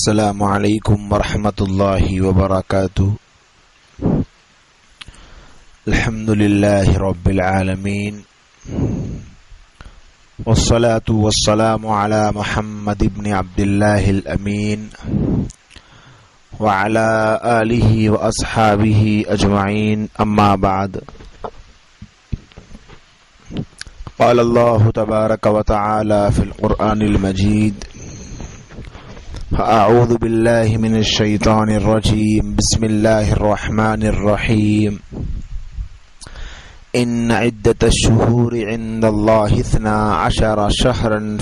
السلام علیکم ورحمۃ اللہ وبرکاتہ۔ الحمد للہ رب العالمین والصلاة والسلام علی محمد بن عبد اللہ الامین وعلی آلہ واصحابہ اجمعین، اما بعد۔ قال اللہ تبارک وتعالی فی القرآن المجید: اعوذ باللہ من الشیطان الرجیم، بسم اللہ الرحمن الرحیم۔ ان عدۃ الشہور عند اللہ 12 شہرا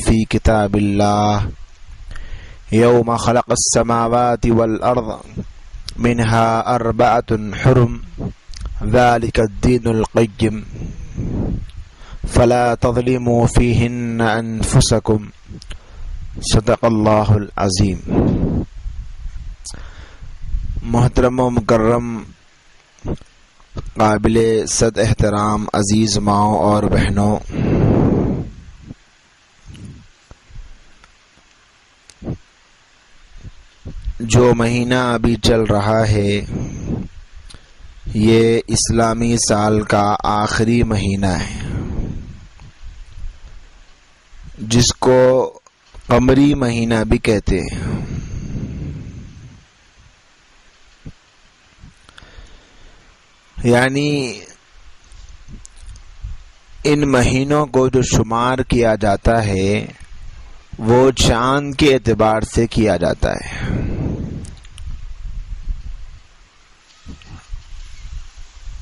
فی کتاب اللہ یوم خلق السماوات والارض منها 4 حرم ذلك الدین القیم فلا تظلموا فیہن انفسکم، صدق اللہ العظیم۔ محترم و مکرم قابل صد احترام عزیز ماؤں اور بہنوں، جو مہینہ ابھی چل رہا ہے یہ اسلامی سال کا آخری مہینہ ہے، جس کو قمری مہینہ بھی کہتے ہیں۔ یعنی ان مہینوں کو جو شمار کیا جاتا ہے وہ چاند کے اعتبار سے کیا جاتا ہے۔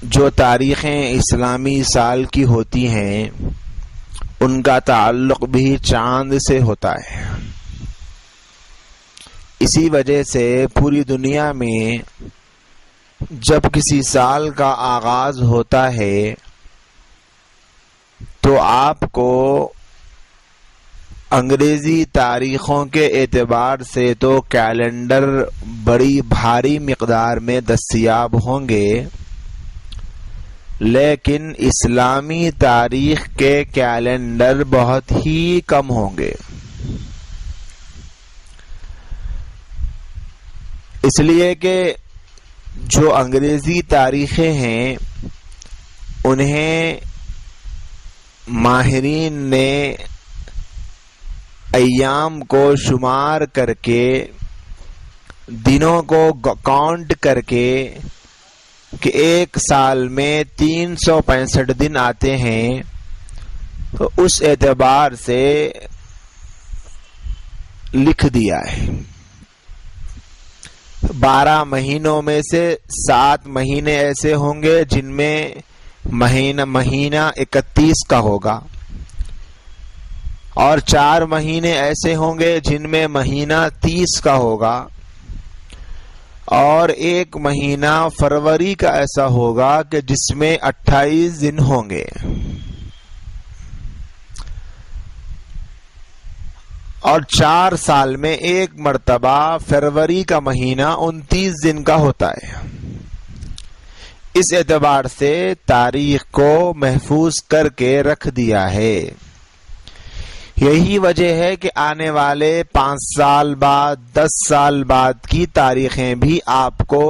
جو تاریخیں اسلامی سال کی ہوتی ہیں ان کا تعلق بھی چاند سے ہوتا ہے۔ اسی وجہ سے پوری دنیا میں جب کسی سال کا آغاز ہوتا ہے تو آپ کو انگریزی تاریخوں کے اعتبار سے تو کیلنڈر بڑی بھاری مقدار میں دستیاب ہوں گے، لیکن اسلامی تاریخ کے کیلنڈر بہت ہی کم ہوں گے۔ اس لیے کہ جو انگریزی تاریخیں ہیں انہیں ماہرین نے ایام کو شمار کر کے، دنوں کو کاؤنٹ کر کے کہ ایک سال میں 365 دن آتے ہیں، تو اس اعتبار سے لکھ دیا ہے۔ 12 مہینوں میں سے 7 مہینے ایسے ہوں گے جن میں مہینہ 31 کا ہوگا، اور 4 مہینے ایسے ہوں گے جن میں مہینہ 30 کا ہوگا، اور 1 مہینہ فروری کا ایسا ہوگا کہ جس میں 28 دن ہوں گے، اور 4 سال میں 1 مرتبہ فروری کا مہینہ 29 دن کا ہوتا ہے۔ اس اعتبار سے تاریخ کو محفوظ کر کے رکھ دیا ہے۔ یہی وجہ ہے کہ آنے والے 5 سال بعد 10 سال بعد کی تاریخیں بھی آپ کو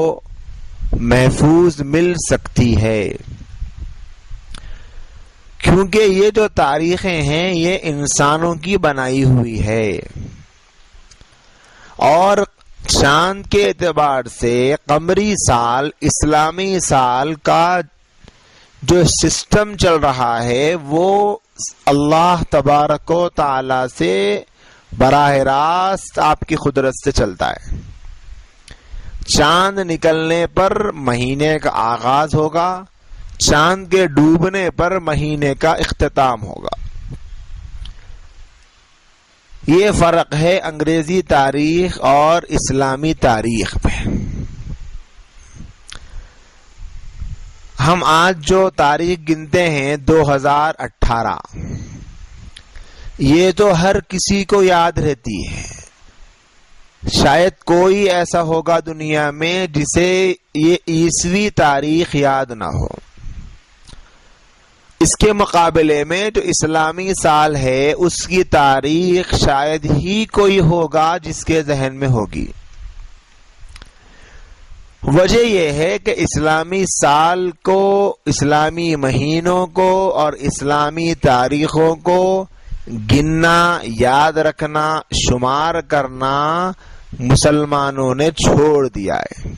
محفوظ مل سکتی ہے، کیونکہ یہ جو تاریخیں ہیں یہ انسانوں کی بنائی ہوئی ہے، اور چاند کے اعتبار سے قمری سال اسلامی سال کا جو سسٹم چل رہا ہے وہ اللہ تبارک و تعالی سے براہ راست آپ کی قدرت سے چلتا ہے۔ چاند نکلنے پر مہینے کا آغاز ہوگا، چاند کے ڈوبنے پر مہینے کا اختتام ہوگا۔ یہ فرق ہے انگریزی تاریخ اور اسلامی تاریخ میں۔ ہم آج جو تاریخ گنتے ہیں 2018، یہ تو ہر کسی کو یاد رہتی ہے، شاید کوئی ایسا ہوگا دنیا میں جسے یہ عیسوی تاریخ یاد نہ ہو۔ اس کے مقابلے میں جو اسلامی سال ہے اس کی تاریخ شاید ہی کوئی ہوگا جس کے ذہن میں ہوگی۔ وجہ یہ ہے کہ اسلامی سال کو، اسلامی مہینوں کو اور اسلامی تاریخوں کو گننا، یاد رکھنا، شمار کرنا مسلمانوں نے چھوڑ دیا ہے۔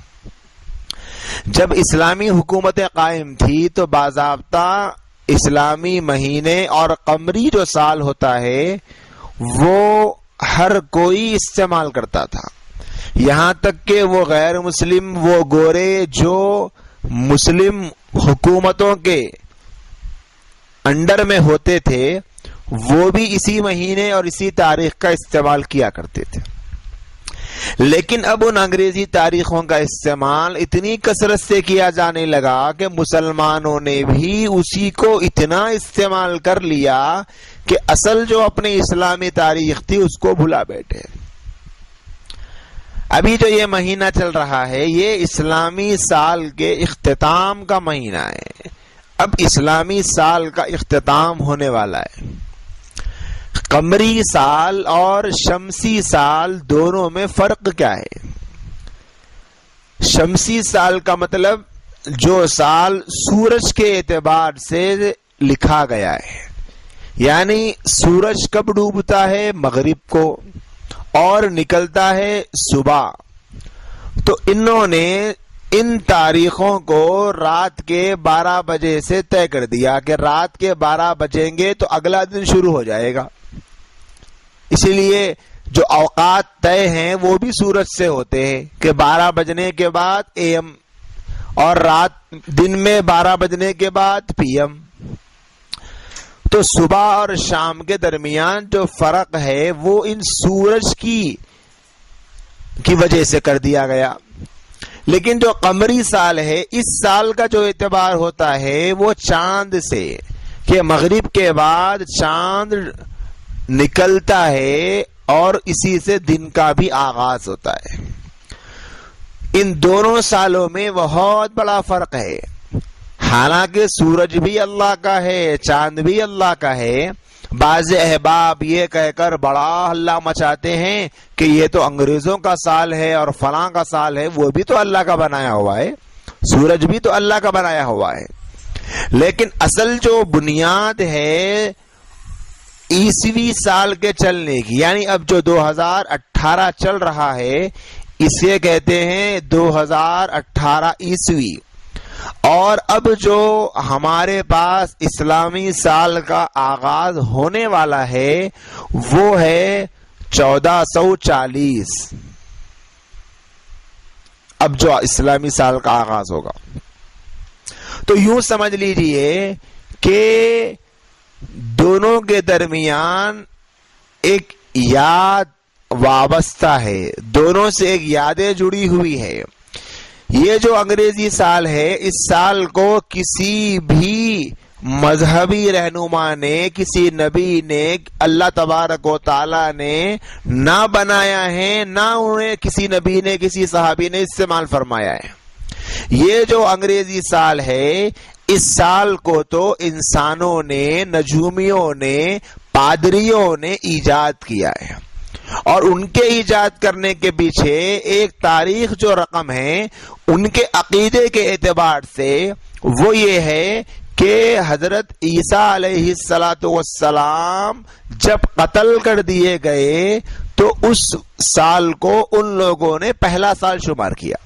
جب اسلامی حکومتیں قائم تھی تو باضابطہ اسلامی مہینے اور قمری جو سال ہوتا ہے وہ ہر کوئی استعمال کرتا تھا، یہاں تک کہ وہ غیر مسلم، وہ گورے جو مسلم حکومتوں کے انڈر میں ہوتے تھے، وہ بھی اسی مہینے اور اسی تاریخ کا استعمال کیا کرتے تھے۔ لیکن اب ان انگریزی تاریخوں کا استعمال اتنی کثرت سے کیا جانے لگا کہ مسلمانوں نے بھی اسی کو اتنا استعمال کر لیا کہ اصل جو اپنی اسلامی تاریخ تھی اس کو بھلا بیٹھے۔ ابھی جو یہ مہینہ چل رہا ہے یہ اسلامی سال کے اختتام کا مہینہ ہے۔ اب اسلامی سال کا اختتام ہونے والا ہے۔ قمری سال اور شمسی سال دونوں میں فرق کیا ہے؟ شمسی سال کا مطلب جو سال سورج کے اعتبار سے لکھا گیا ہے، یعنی سورج کب ڈوبتا ہے؟ مغرب کو، اور نکلتا ہے صبح۔ تو انہوں نے ان تاریخوں کو رات کے 12 بجے سے طے کر دیا کہ رات کے 12 بجیں گے تو اگلا دن شروع ہو جائے گا۔ اسی لیے جو اوقات طے ہیں وہ بھی سورج سے ہوتے ہیں کہ 12 بجنے کے بعد اے ایم، اور رات دن میں 12 بجنے کے بعد پی ایم۔ تو صبح اور شام کے درمیان جو فرق ہے وہ ان سورج کی وجہ سے کر دیا گیا۔ لیکن جو قمری سال ہے، اس سال کا جو اعتبار ہوتا ہے وہ چاند سے، کہ مغرب کے بعد چاند نکلتا ہے اور اسی سے دن کا بھی آغاز ہوتا ہے۔ ان دونوں سالوں میں بہت بڑا فرق ہے۔ حالانکہ سورج بھی اللہ کا ہے، چاند بھی اللہ کا ہے، بعض احباب یہ کہہ کر بڑا ہلہ مچاتے ہیں کہ یہ تو انگریزوں کا سال ہے اور فلاں کا سال ہے، وہ بھی تو اللہ کا بنایا ہوا ہے، سورج بھی تو اللہ کا بنایا ہوا ہے۔ لیکن اصل جو بنیاد ہے عیسوی سال کے چلنے کی، یعنی اب جو 2018 چل رہا ہے اسے کہتے ہیں 2018 عیسوی، اور اب جو ہمارے پاس اسلامی سال کا آغاز ہونے والا ہے وہ ہے 1440۔ اب جو اسلامی سال کا آغاز ہوگا تو یوں سمجھ لیجئے کہ دونوں کے درمیان ایک یاد وابستہ ہے، دونوں سے ایک یادیں جڑی ہوئی ہے۔ یہ جو انگریزی سال ہے، اس سال کو کسی بھی مذہبی رہنما نے، کسی نبی نے، اللہ تبارک و تعالی نے نہ بنایا ہے، نہ انہیں کسی نبی نے، کسی صحابی نے استعمال فرمایا ہے۔ یہ جو انگریزی سال ہے، اس سال کو تو انسانوں نے، نجومیوں نے، پادریوں نے ایجاد کیا ہے، اور ان کے ایجاد کرنے کے پیچھے ایک تاریخ جو رقم ہے ان کے عقیدے کے اعتبار سے وہ یہ ہے کہ حضرت عیسیٰ علیہ السلام جب قتل کر دیے گئے تو اس سال کو ان لوگوں نے پہلا سال شمار کیا۔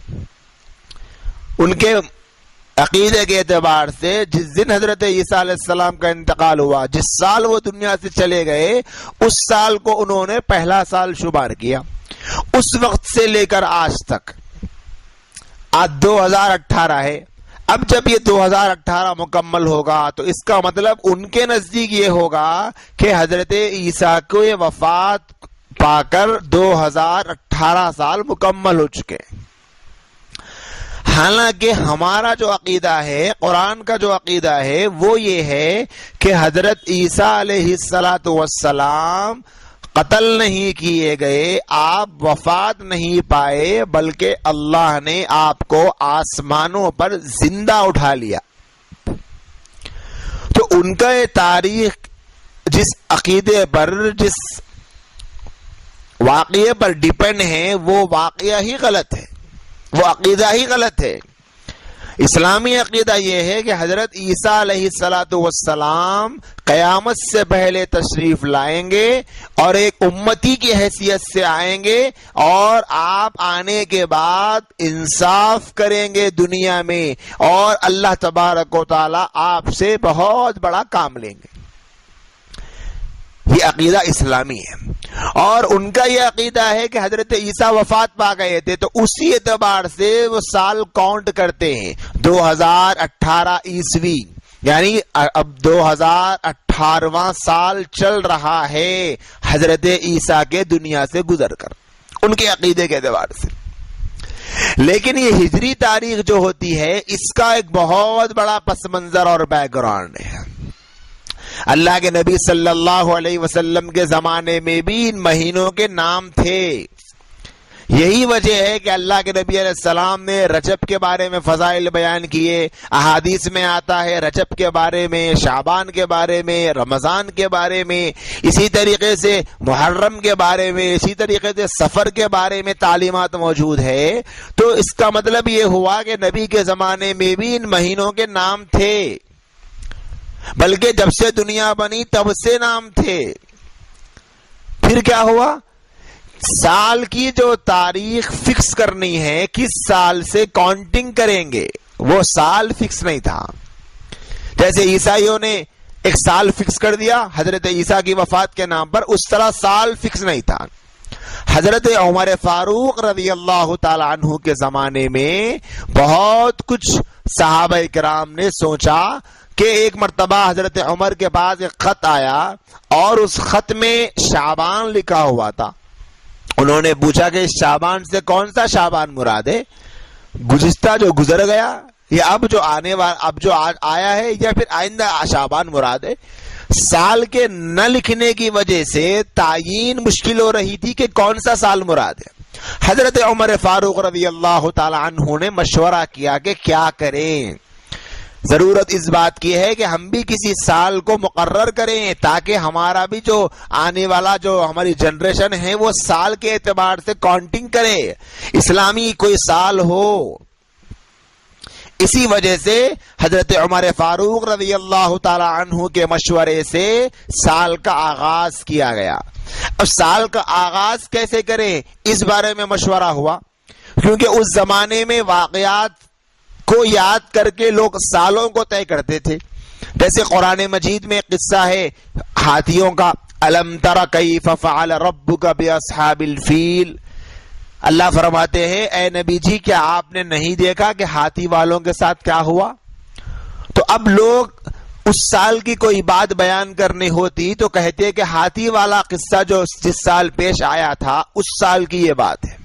ان کے عقیدے کے اعتبار سے جس دن حضرت عیسیٰ علیہ السلام کا انتقال ہوا، جس سال وہ دنیا سے چلے گئے، اس سال کو انہوں نے پہلا سال شمار کیا۔ اس وقت سے لے کر آج تک، آج 2018 ہے، اب جب یہ 2018 مکمل ہوگا تو اس کا مطلب ان کے نزدیک یہ ہوگا کہ حضرت عیسیٰ کو یہ وفات پا کر 2018 سال مکمل ہو چکے۔ حالانکہ ہمارا جو عقیدہ ہے، قرآن کا جو عقیدہ ہے وہ یہ ہے کہ حضرت عیسیٰ علیہ السلام قتل نہیں کیے گئے، آپ وفات نہیں پائے، بلکہ اللہ نے آپ کو آسمانوں پر زندہ اٹھا لیا۔ تو ان کا یہ تاریخ جس عقیدے پر، جس واقعے پر ڈیپینڈ ہے، وہ واقعہ ہی غلط ہے۔ وہ عقیدہ ہی غلط ہے۔ اسلامی عقیدہ یہ ہے کہ حضرت عیسیٰ علیہ الصلاۃ والسلام قیامت سے پہلے تشریف لائیں گے اور ایک امتی کی حیثیت سے آئیں گے، اور آپ آنے کے بعد انصاف کریں گے دنیا میں، اور اللہ تبارک و تعالی آپ سے بہت بڑا کام لیں گے۔ یہ عقیدہ اسلامی ہے۔ اور ان کا یہ عقیدہ ہے کہ حضرت عیسیٰ وفات پا گئے تھے، تو اسی اعتبار سے وہ سال کاؤنٹ کرتے ہیں 2018 عیسوی، یعنی اب 2018واں سال چل رہا ہے حضرت عیسیٰ کے دنیا سے گزر کر، ان کے عقیدے کے اعتبار سے۔ لیکن یہ ہجری تاریخ جو ہوتی ہے، اس کا ایک بہت بڑا پس منظر اور بیک گراؤنڈ ہے۔ اللہ کے نبی صلی اللہ علیہ وسلم کے زمانے میں بھی ان مہینوں کے نام تھے۔ یہی وجہ ہے کہ اللہ کے نبی علیہ السلام نے رجب کے بارے میں فضائل بیان کیے، احادیث میں آتا ہے رجب کے بارے میں، شعبان کے بارے میں، رمضان کے بارے میں، اسی طریقے سے محرم کے بارے میں، اسی طریقے سے سفر کے بارے میں تعلیمات موجود ہے۔ تو اس کا مطلب یہ ہوا کہ نبی کے زمانے میں بھی ان مہینوں کے نام تھے، بلکہ جب سے دنیا بنی تب سے نام تھے۔ پھر کیا ہوا؟ سال کی جو تاریخ فکس کرنی ہے، کس سال سے کاؤنٹنگ کریں گے، وہ سال فکس نہیں تھا۔ جیسے عیسائیوں نے ایک سال فکس کر دیا حضرت عیسیٰ کی وفات کے نام پر، اس طرح سال فکس نہیں تھا۔ حضرت عمر فاروق رضی اللہ تعالی عنہ کے زمانے میں بہت کچھ صحابہ کرام نے سوچا کہ ایک مرتبہ حضرت عمر کے پاس ایک خط آیا اور اس خط میں شعبان لکھا ہوا تھا۔ انہوں نے پوچھا کہ شعبان سے کون سا شعبان مراد ہے، گزشتہ جو گزر گیا یا اب جو آنے والا، اب جو آیا ہے، یا پھر آئندہ شعبان مراد ہے؟ سال کے نہ لکھنے کی وجہ سے تعیین مشکل ہو رہی تھی کہ کون سا سال مراد ہے۔ حضرت عمر فاروق رضی اللہ تعالی عنہ نے مشورہ کیا کہ کیا کریں۔ ضرورت اس بات کی ہے کہ ہم بھی کسی سال کو مقرر کریں تاکہ ہمارا بھی جو آنے والا جو ہماری جنریشن ہے وہ سال کے اعتبار سے کاؤنٹنگ کرے، اسلامی کوئی سال ہو۔ اسی وجہ سے حضرت عمر فاروق رضی اللہ تعالی عنہ کے مشورے سے سال کا آغاز کیا گیا۔ اب سال کا آغاز کیسے کریں اس بارے میں مشورہ ہوا، کیونکہ اس زمانے میں واقعات کو یاد کر کے لوگ سالوں کو طے کرتے تھے۔ جیسے قرآن مجید میں قصہ ہے ہاتھیوں کا، الم تر کیف فعل ربک باصحاب الفیل۔ اللہ فرماتے ہیں اے نبی جی کیا آپ نے نہیں دیکھا کہ ہاتھی والوں کے ساتھ کیا ہوا؟ تو اب لوگ اس سال کی کوئی بات بیان کرنی ہوتی تو کہتے کہ ہاتھی والا قصہ جو جس سال پیش آیا تھا اس سال کی یہ بات ہے،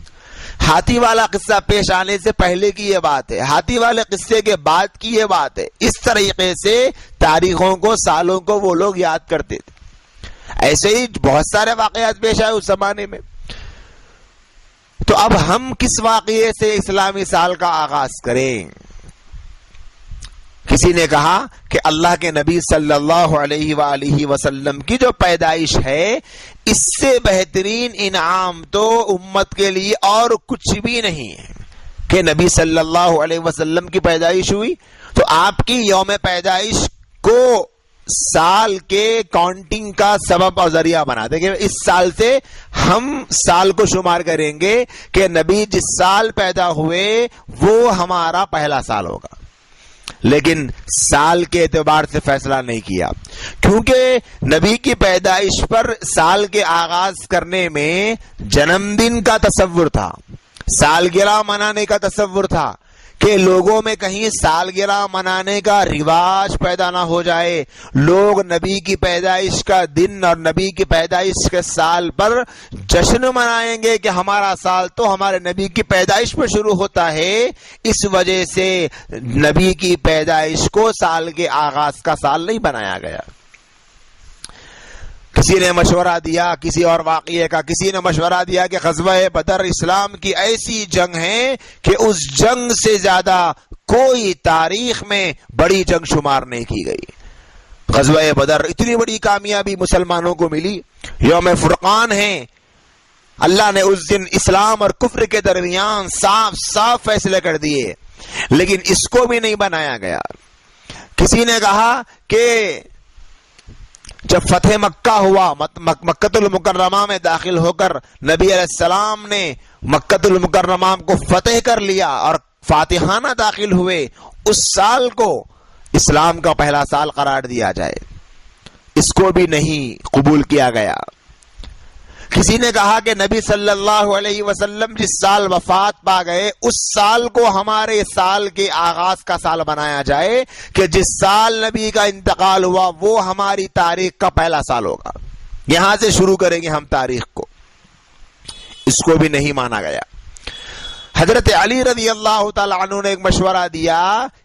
ہاتھی والا قصہ پیش آنے سے پہلے کی یہ بات ہے، ہاتھی والے قصے کے بعد کی یہ بات ہے۔ اس طریقے سے تاریخوں کو، سالوں کو وہ لوگ یاد کرتے تھے۔ ایسے ہی بہت سارے واقعات پیش آئے اس زمانے میں۔ تو اب ہم کس واقعے سے اسلامی سال کا آغاز کریں؟ کسی نے کہا کہ اللہ کے نبی صلی اللہ علیہ وآلہ وسلم کی جو پیدائش ہے، اس سے بہترین انعام تو امت کے لیے اور کچھ بھی نہیں ہے کہ نبی صلی اللہ علیہ وسلم کی پیدائش ہوئی، تو آپ کی یوم پیدائش کو سال کے کاؤنٹنگ کا سبب اور ذریعہ بنا دیں کہ اس سال سے ہم سال کو شمار کریں گے کہ نبی جس سال پیدا ہوئے وہ ہمارا پہلا سال ہوگا۔ لیکن سال کے اعتبار سے فیصلہ نہیں کیا، کیونکہ نبی کی پیدائش پر سال کے آغاز کرنے میں جنم دن کا تصور تھا، سالگرہ منانے کا تصور تھا کہ لوگوں میں کہیں سالگرہ منانے کا رواج پیدا نہ ہو جائے، لوگ نبی کی پیدائش کا دن اور نبی کی پیدائش کے سال پر جشن منائیں گے کہ ہمارا سال تو ہمارے نبی کی پیدائش پر شروع ہوتا ہے۔ اس وجہ سے نبی کی پیدائش کو سال کے آغاز کا سال نہیں بنایا گیا۔ کسی نے مشورہ دیا کسی اور واقعے کا، کسی نے مشورہ دیا کہ غزوہ بدر اسلام کی ایسی جنگ ہے کہ اس جنگ سے زیادہ کوئی تاریخ میں بڑی جنگ شمار نہیں کی گئی۔ غزوہ بدر اتنی بڑی کامیابی مسلمانوں کو ملی، یوم فرقان ہے، اللہ نے اس دن اسلام اور کفر کے درمیان صاف صاف فیصلے کر دیے، لیکن اس کو بھی نہیں بنایا گیا۔ کسی نے کہا کہ جب فتح مکہ ہوا، مکۃ المکرمہ میں داخل ہو کر نبی علیہ السلام نے مکۃ المکرمہ کو فتح کر لیا اور فاتحانہ داخل ہوئے، اس سال کو اسلام کا پہلا سال قرار دیا جائے، اس کو بھی نہیں قبول کیا گیا۔ کسی نے کہا کہ نبی صلی اللہ علیہ وسلم جس سال وفات پا گئے اس سال کو ہمارے سال کے آغاز کا سال بنایا جائے، کہ جس سال نبی کا انتقال ہوا وہ ہماری تاریخ کا پہلا سال ہوگا، یہاں سے شروع کریں گے ہم تاریخ کو، اس کو بھی نہیں مانا گیا۔ حضرت علی رضی اللہ تعالی عنہ نے ایک مشورہ دیا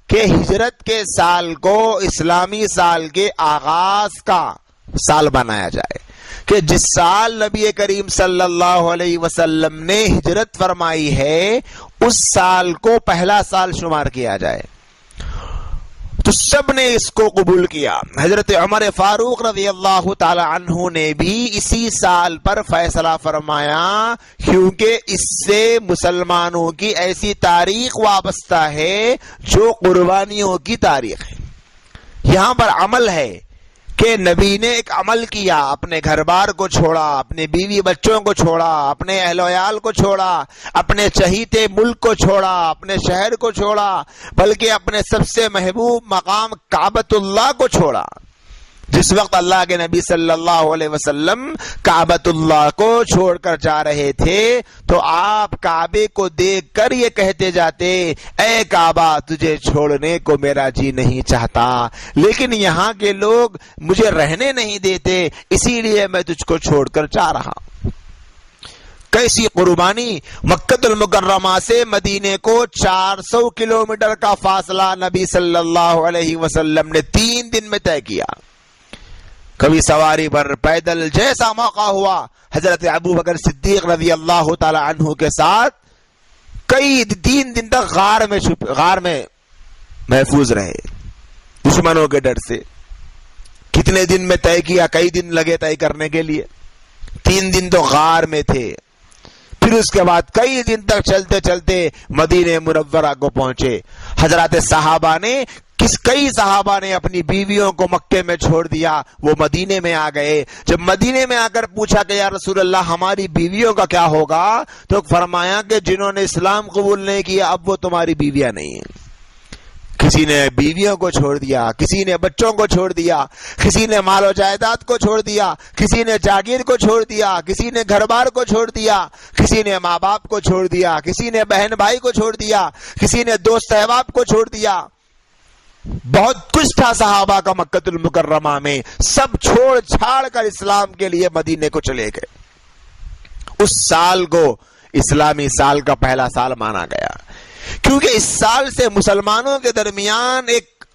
کہ ہجرت کے سال کو اسلامی سال کے آغاز کا سال بنایا جائے، کہ جس سال نبی کریم صلی اللہ علیہ وسلم نے ہجرت فرمائی ہے اس سال کو پہلا سال شمار کیا جائے۔ تو سب نے اس کو قبول کیا۔ حضرت عمر فاروق رضی اللہ تعالی عنہ نے بھی اسی سال پر فیصلہ فرمایا، کیونکہ اس سے مسلمانوں کی ایسی تاریخ وابستہ ہے جو قربانیوں کی تاریخ ہے۔ یہاں پر عمل ہے کہ نبی نے ایک عمل کیا، اپنے گھر بار کو چھوڑا، اپنے بیوی بچوں کو چھوڑا، اپنے اہل ویال کو چھوڑا، اپنے چہیتے ملک کو چھوڑا، اپنے شہر کو چھوڑا، بلکہ اپنے سب سے محبوب مقام کعبۃ اللہ کو چھوڑا۔ جس وقت اللہ کے نبی صلی اللہ علیہ وسلم کعبۃ اللہ کو چھوڑ کر جا رہے تھے تو آپ کعبے کو دیکھ کر یہ کہتے جاتے، اے کعبہ تجھے چھوڑنے کو میرا جی نہیں چاہتا، لیکن یہاں کے لوگ مجھے رہنے نہیں دیتے، اسی لیے میں تجھ کو چھوڑ کر جا رہا ہوں۔ کیسی قربانی! مکۃ المکرمہ سے مدینے کو 400 کلومیٹر کا فاصلہ نبی صلی اللہ علیہ وسلم نے 3 دن میں طے کیا، کبھی سواری پر، پیدل، جیسا موقع ہوا۔ حضرت ابو بکر صدیق رضی اللہ تعالی عنہ کے ساتھ 3 دن تک غار میں محفوظ رہے دشمنوں کے ڈر سے۔ کتنے دن میں طے کیا؟ کئی دن لگے طے کرنے کے لیے، 3 دن تو غار میں تھے، پھر اس کے بعد کئی دن تک چلتے چلتے مدینہ منورہ کو پہنچے۔ حضرات صحابہ نے کئی صحابہ نے اپنی بیویوں کو مکے میں چھوڑ دیا، وہ مدینے میں آ گئے۔ جب مدینے میں آ کر پوچھا کہ یا رسول اللہ ہماری بیویوں کا کیا ہوگا، تو فرمایا کہ جنہوں نے اسلام قبول نہیں کیا اب وہ تمہاری بیویاں نہیں ہیں۔ کسی نے بیویوں کو چھوڑ دیا، کسی نے بچوں کو چھوڑ دیا، کسی نے مال و جائیداد کو چھوڑ دیا، کسی نے جاگیر کو چھوڑ دیا، کسی نے گھر بار کو چھوڑ دیا، کسی نے ماں باپ کو چھوڑ دیا، کسی نے بہن بھائی کو چھوڑ دیا، کسی نے دوست احباب کو چھوڑ دیا۔ بہت کچھ تھا صحابہ کا مکۃ المکرمہ میں، سب چھوڑ چھاڑ کر اسلام کے لیے مدینے کو چلے گئے۔ اس سال کو اسلامی سال کا پہلا سال مانا گیا، کیونکہ اس سال سے مسلمانوں کے درمیان ایک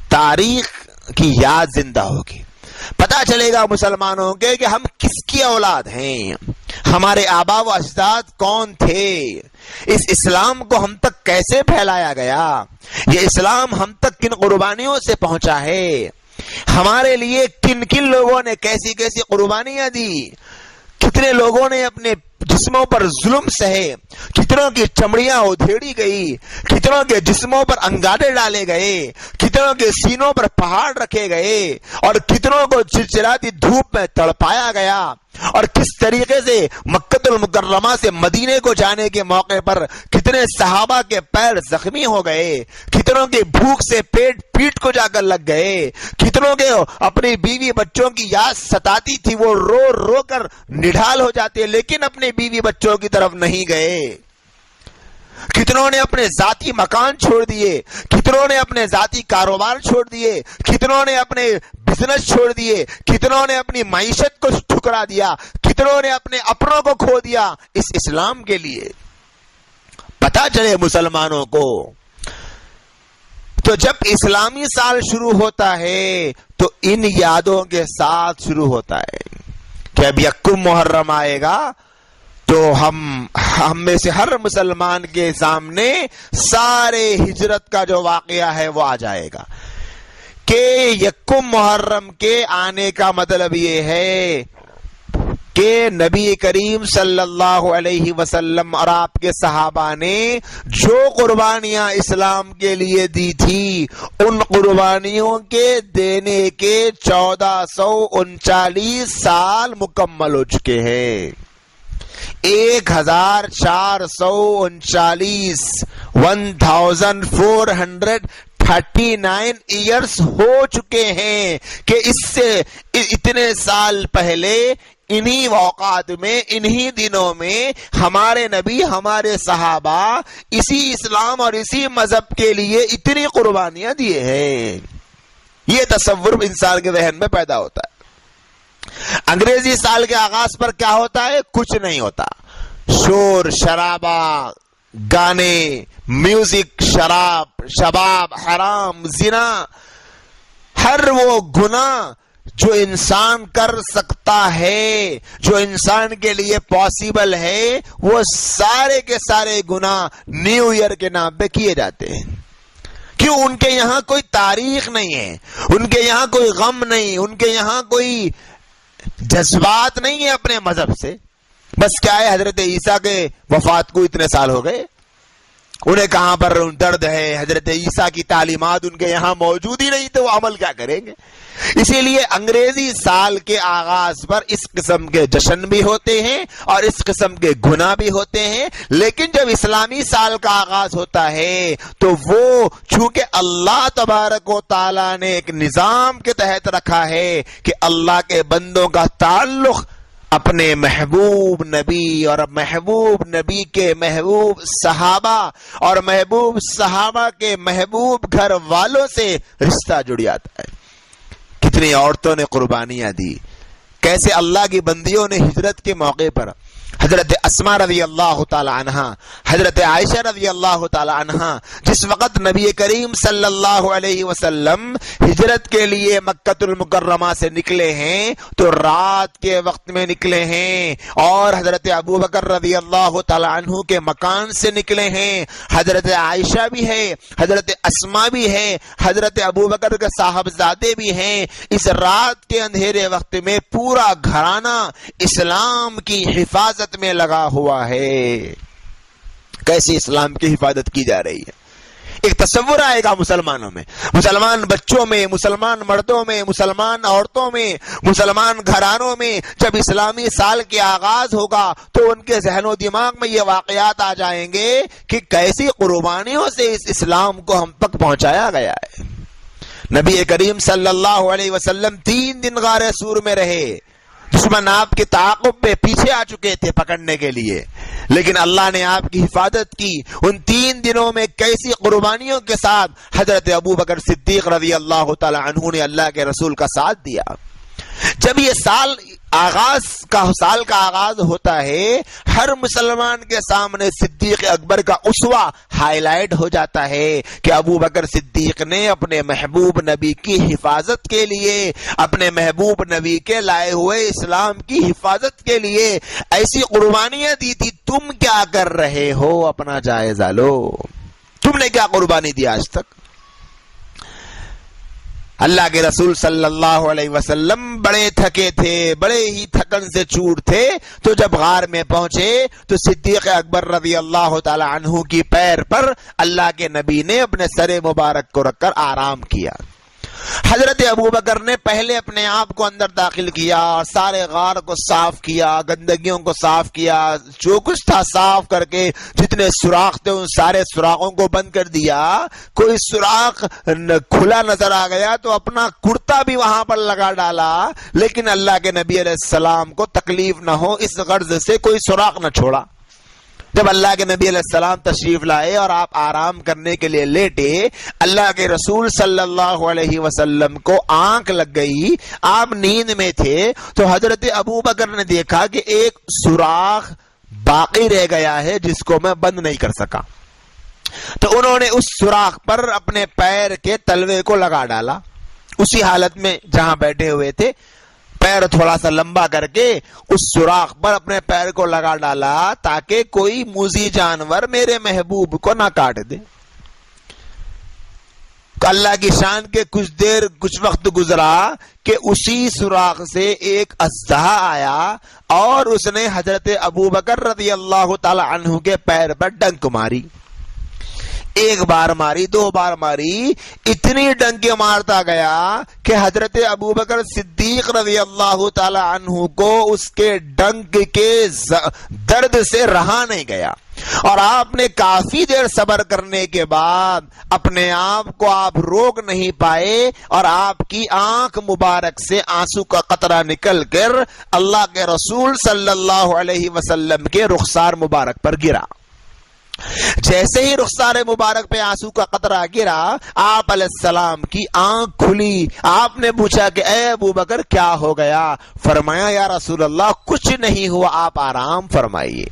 تاریخ کی یاد زندہ ہوگی۔ پتا چلے گا مسلمانوں کے کہ ہم کس کی اولاد ہیں، ہمارے آبا و اجداد کون تھے، اس اسلام کو ہم تک کیسے پھیلایا گیا، یہ اسلام ہم تک کن قربانیوں سے پہنچا ہے، ہمارے لیے کن کن لوگوں نے کیسی کیسی قربانیاں دی، کتنے لوگوں نے اپنے جسموں پر ظلم سہے، کتنوں کی چمڑیاں ادھیڑی گئی، کتنوں کے جسموں پر انگارے ڈالے گئے، کتنوں کے سینوں پر پہاڑ رکھے گئے، اور کتنوں کو چلچلاتی دھوپ میں تڑپایا گیا، اور کس طریقے سے مکۃ المکرمہ سے مدینے کو جانے کے موقع پر کتنے صحابہ کے پیر زخمی ہو گئے، کتنوں کے بھوک سے پیٹ کو جا کر لگ گئے، کتنوں کے اپنی بیوی بچوں کی یاد ستاتی تھی، وہ رو رو کر نڈھال ہو جاتے لیکن اپنے بیوی بچوں کی طرف نہیں گئے، کتنوں نے اپنے ذاتی مکان چھوڑ دیے، کتنوں نے اپنے ذاتی کاروبار چھوڑ دیے، کتنوں نے اپنے بزنس چھوڑ دیے، کتنوں نے اپنی معیشت کو ٹھکرا دیا، کتنوں نے اپنے اپنوں کو کھو دیا اس اسلام کے لیے۔ پتا چلے مسلمانوں کو، تو جب اسلامی سال شروع ہوتا ہے تو ان یادوں کے ساتھ شروع ہوتا ہے کہ اب یکم محرم آئے گا تو ہم میں سے ہر مسلمان کے سامنے سارے ہجرت کا جو واقعہ ہے وہ آ جائے گا کہ یکم محرم کے آنے کا مطلب یہ ہے کہ نبی کریم صلی اللہ علیہ وسلم اور آپ کے صحابہ نے جو قربانیاں اسلام کے لیے دی تھی ان قربانیوں کے دینے کے 1439 سال مکمل ہو چکے ہیں. 1439 1439 ایئرس ہو چکے ہیں کہ اس سے اتنے سال پہلے انہی اوقات میں انہی دنوں میں ہمارے نبی ہمارے صحابہ اسی اسلام اور اسی مذہب کے لیے اتنی قربانیاں دیے ہیں. یہ تصور انسان کے ذہن میں پیدا ہوتا ہے. انگریزی سال کے آغاز پر کیا ہوتا ہے؟ کچھ نہیں ہوتا. شور شرابہ، گانے، میوزک، شراب، شباب، حرام، زنا، ہر وہ گناہ جو انسان کر سکتا ہے، جو انسان کے لیے پاسبل ہے، وہ سارے کے سارے گناہ نیو ایئر کے نام پہ کیے جاتے ہیں. کیوں؟ ان کے یہاں کوئی تاریخ نہیں ہے، ان کے یہاں کوئی غم نہیں، ان کے یہاں کوئی جذبات نہیں ہے اپنے مذہب سے. بس کیا ہے، حضرت عیسیٰ کے وفات کو اتنے سال ہو گئے، انہیں کہاں پر درد ہے. حضرت عیسیٰ کی تعلیمات ان کے یہاں موجود ہی نہیں تو وہ عمل کیا کریں گے؟ اسی لیے انگریزی سال کے آغاز پر اس قسم کے جشن بھی ہوتے ہیں اور اس قسم کے گناہ بھی ہوتے ہیں. لیکن جب اسلامی سال کا آغاز ہوتا ہے تو وہ چونکہ اللہ تبارک و تعالیٰ نے ایک نظام کے تحت رکھا ہے کہ اللہ کے بندوں کا تعلق اپنے محبوب نبی اور محبوب نبی کے محبوب صحابہ اور محبوب صحابہ کے محبوب گھر والوں سے رشتہ جڑ جاتا ہے. کتنی عورتوں نے قربانیاں دی، کیسے اللہ کی بندیوں نے ہجرت کے موقع پر حضرت اسماء رضی اللہ تعالی عنہا، حضرت عائشہ رضی اللہ تعالی عنہا جس وقت نبی کریم صلی اللہ علیہ وسلم ہجرت کے لیے مکہ المکرمہ سے نکلے ہیں تو رات کے وقت میں نکلے ہیں، اور حضرت ابو بکر رضی اللہ تعالی عنہ کے مکان سے نکلے ہیں، حضرت عائشہ بھی ہے، حضرت اسماء بھی ہے، حضرت ابو بکر کے صاحبزادے بھی ہیں۔ اس رات کے اندھیرے وقت میں پورا گھرانہ اسلام کی حفاظت میں لگا ہوا ہے۔ کیسی اسلام کی حفاظت کی جا رہی ہے، ایک تصور آئے گا مسلمانوں میں، مسلمان بچوں میں، مسلمان مردوں میں، مسلمان عورتوں میں، مسلمان گھرانوں میں جب اسلامی سال کے آغاز ہوگا تو ان کے ذہن و دماغ میں یہ واقعات آ جائیں گے کہ کیسی قربانیوں سے اس اسلام کو ہم تک پہنچایا گیا ہے۔ نبی کریم صلی اللہ علیہ وسلم 3 دن غار سور میں رہے، دشمن آپ کے تعاقب پہ پیچھے آ چکے تھے پکڑنے کے لیے، لیکن اللہ نے آپ کی حفاظت کی۔ ان 3 دنوں میں کیسی قربانیوں کے ساتھ حضرت ابو بکر صدیق رضی اللہ تعالی عنہ نے اللہ کے رسول کا ساتھ دیا۔ جب یہ سال کا آغاز ہوتا ہے، ہر مسلمان کے سامنے صدیق اکبر کا اسوہ ہائی لائٹ ہو جاتا ہے کہ ابو بکر صدیق نے اپنے محبوب نبی کی حفاظت کے لیے، اپنے محبوب نبی کے لائے ہوئے اسلام کی حفاظت کے لیے ایسی قربانیاں دی تھی۔ تم کیا کر رہے ہو؟ اپنا جائزہ لو، تم نے کیا قربانی دی آج تک؟ اللہ کے رسول صلی اللہ علیہ وسلم بڑے تھکے تھے، بڑے ہی تھکن سے چور تھے، تو جب غار میں پہنچے تو صدیق اکبر رضی اللہ تعالی عنہ کی پیر پر اللہ کے نبی نے اپنے سر مبارک کو رکھ کر آرام کیا۔ حضرت ابو بکر نے پہلے اپنے آپ کو اندر داخل کیا، سارے غار کو صاف کیا، گندگیوں کو صاف کیا، جو کچھ تھا صاف کر کے جتنے سوراخ تھے ان سارے سوراخوں کو بند کر دیا۔ کوئی سوراخ کھلا نظر آ گیا تو اپنا کرتا بھی وہاں پر لگا ڈالا، لیکن اللہ کے نبی علیہ السلام کو تکلیف نہ ہو اس غرض سے کوئی سوراخ نہ چھوڑا۔ جب اللہ کے نبی علیہ السلام تشریف لائے اور آپ آرام کرنے کے لیے لیٹے، اللہ کے رسول صلی اللہ علیہ وسلم کو آنکھ لگ گئی، آپ نیند میں تھے، تو حضرت ابو بکر نے دیکھا کہ ایک سوراخ باقی رہ گیا ہے جس کو میں بند نہیں کر سکا، تو انہوں نے اس سوراخ پر اپنے پیر کے تلوے کو لگا ڈالا، اسی حالت میں جہاں بیٹھے ہوئے تھے، پیر تھوڑا سا لمبا کر کے اس سوراخ پر اپنے پیر کو لگا ڈالا تاکہ کوئی موذی جانور میرے محبوب کو نہ کاٹ دے۔ اللہ کی شان کے کچھ وقت گزرا کہ اسی سوراخ سے ایک اژدہا آیا اور اس نے حضرت ابوبکر رضی اللہ تعالی عنہ کے پیر پر ڈنک ماری. ایک بار ماری، دو بار ماری، اتنی ڈنکیں مارتا گیا کہ حضرت ابوبکر صدیق رضی اللہ تعالی عنہ کو اس کے ڈنک کے درد سے رہا نہیں گیا، اور آپ نے کافی دیر صبر کرنے کے بعد اپنے آپ کو آپ روک نہیں پائے اور آپ کی آنکھ مبارک سے آنسو کا قطرہ نکل کر اللہ کے رسول صلی اللہ علیہ وسلم کے رخسار مبارک پر گرا. جیسے ہی رخسار مبارک پہ آنسو کا قطرہ گرا، آپ علیہ السلام کی آنکھ کھلی. آپ نے پوچھا کہ اے ابوبکر کیا ہو گیا؟ فرمایا یا رسول اللہ کچھ نہیں ہوا، آپ آرام فرمائیے.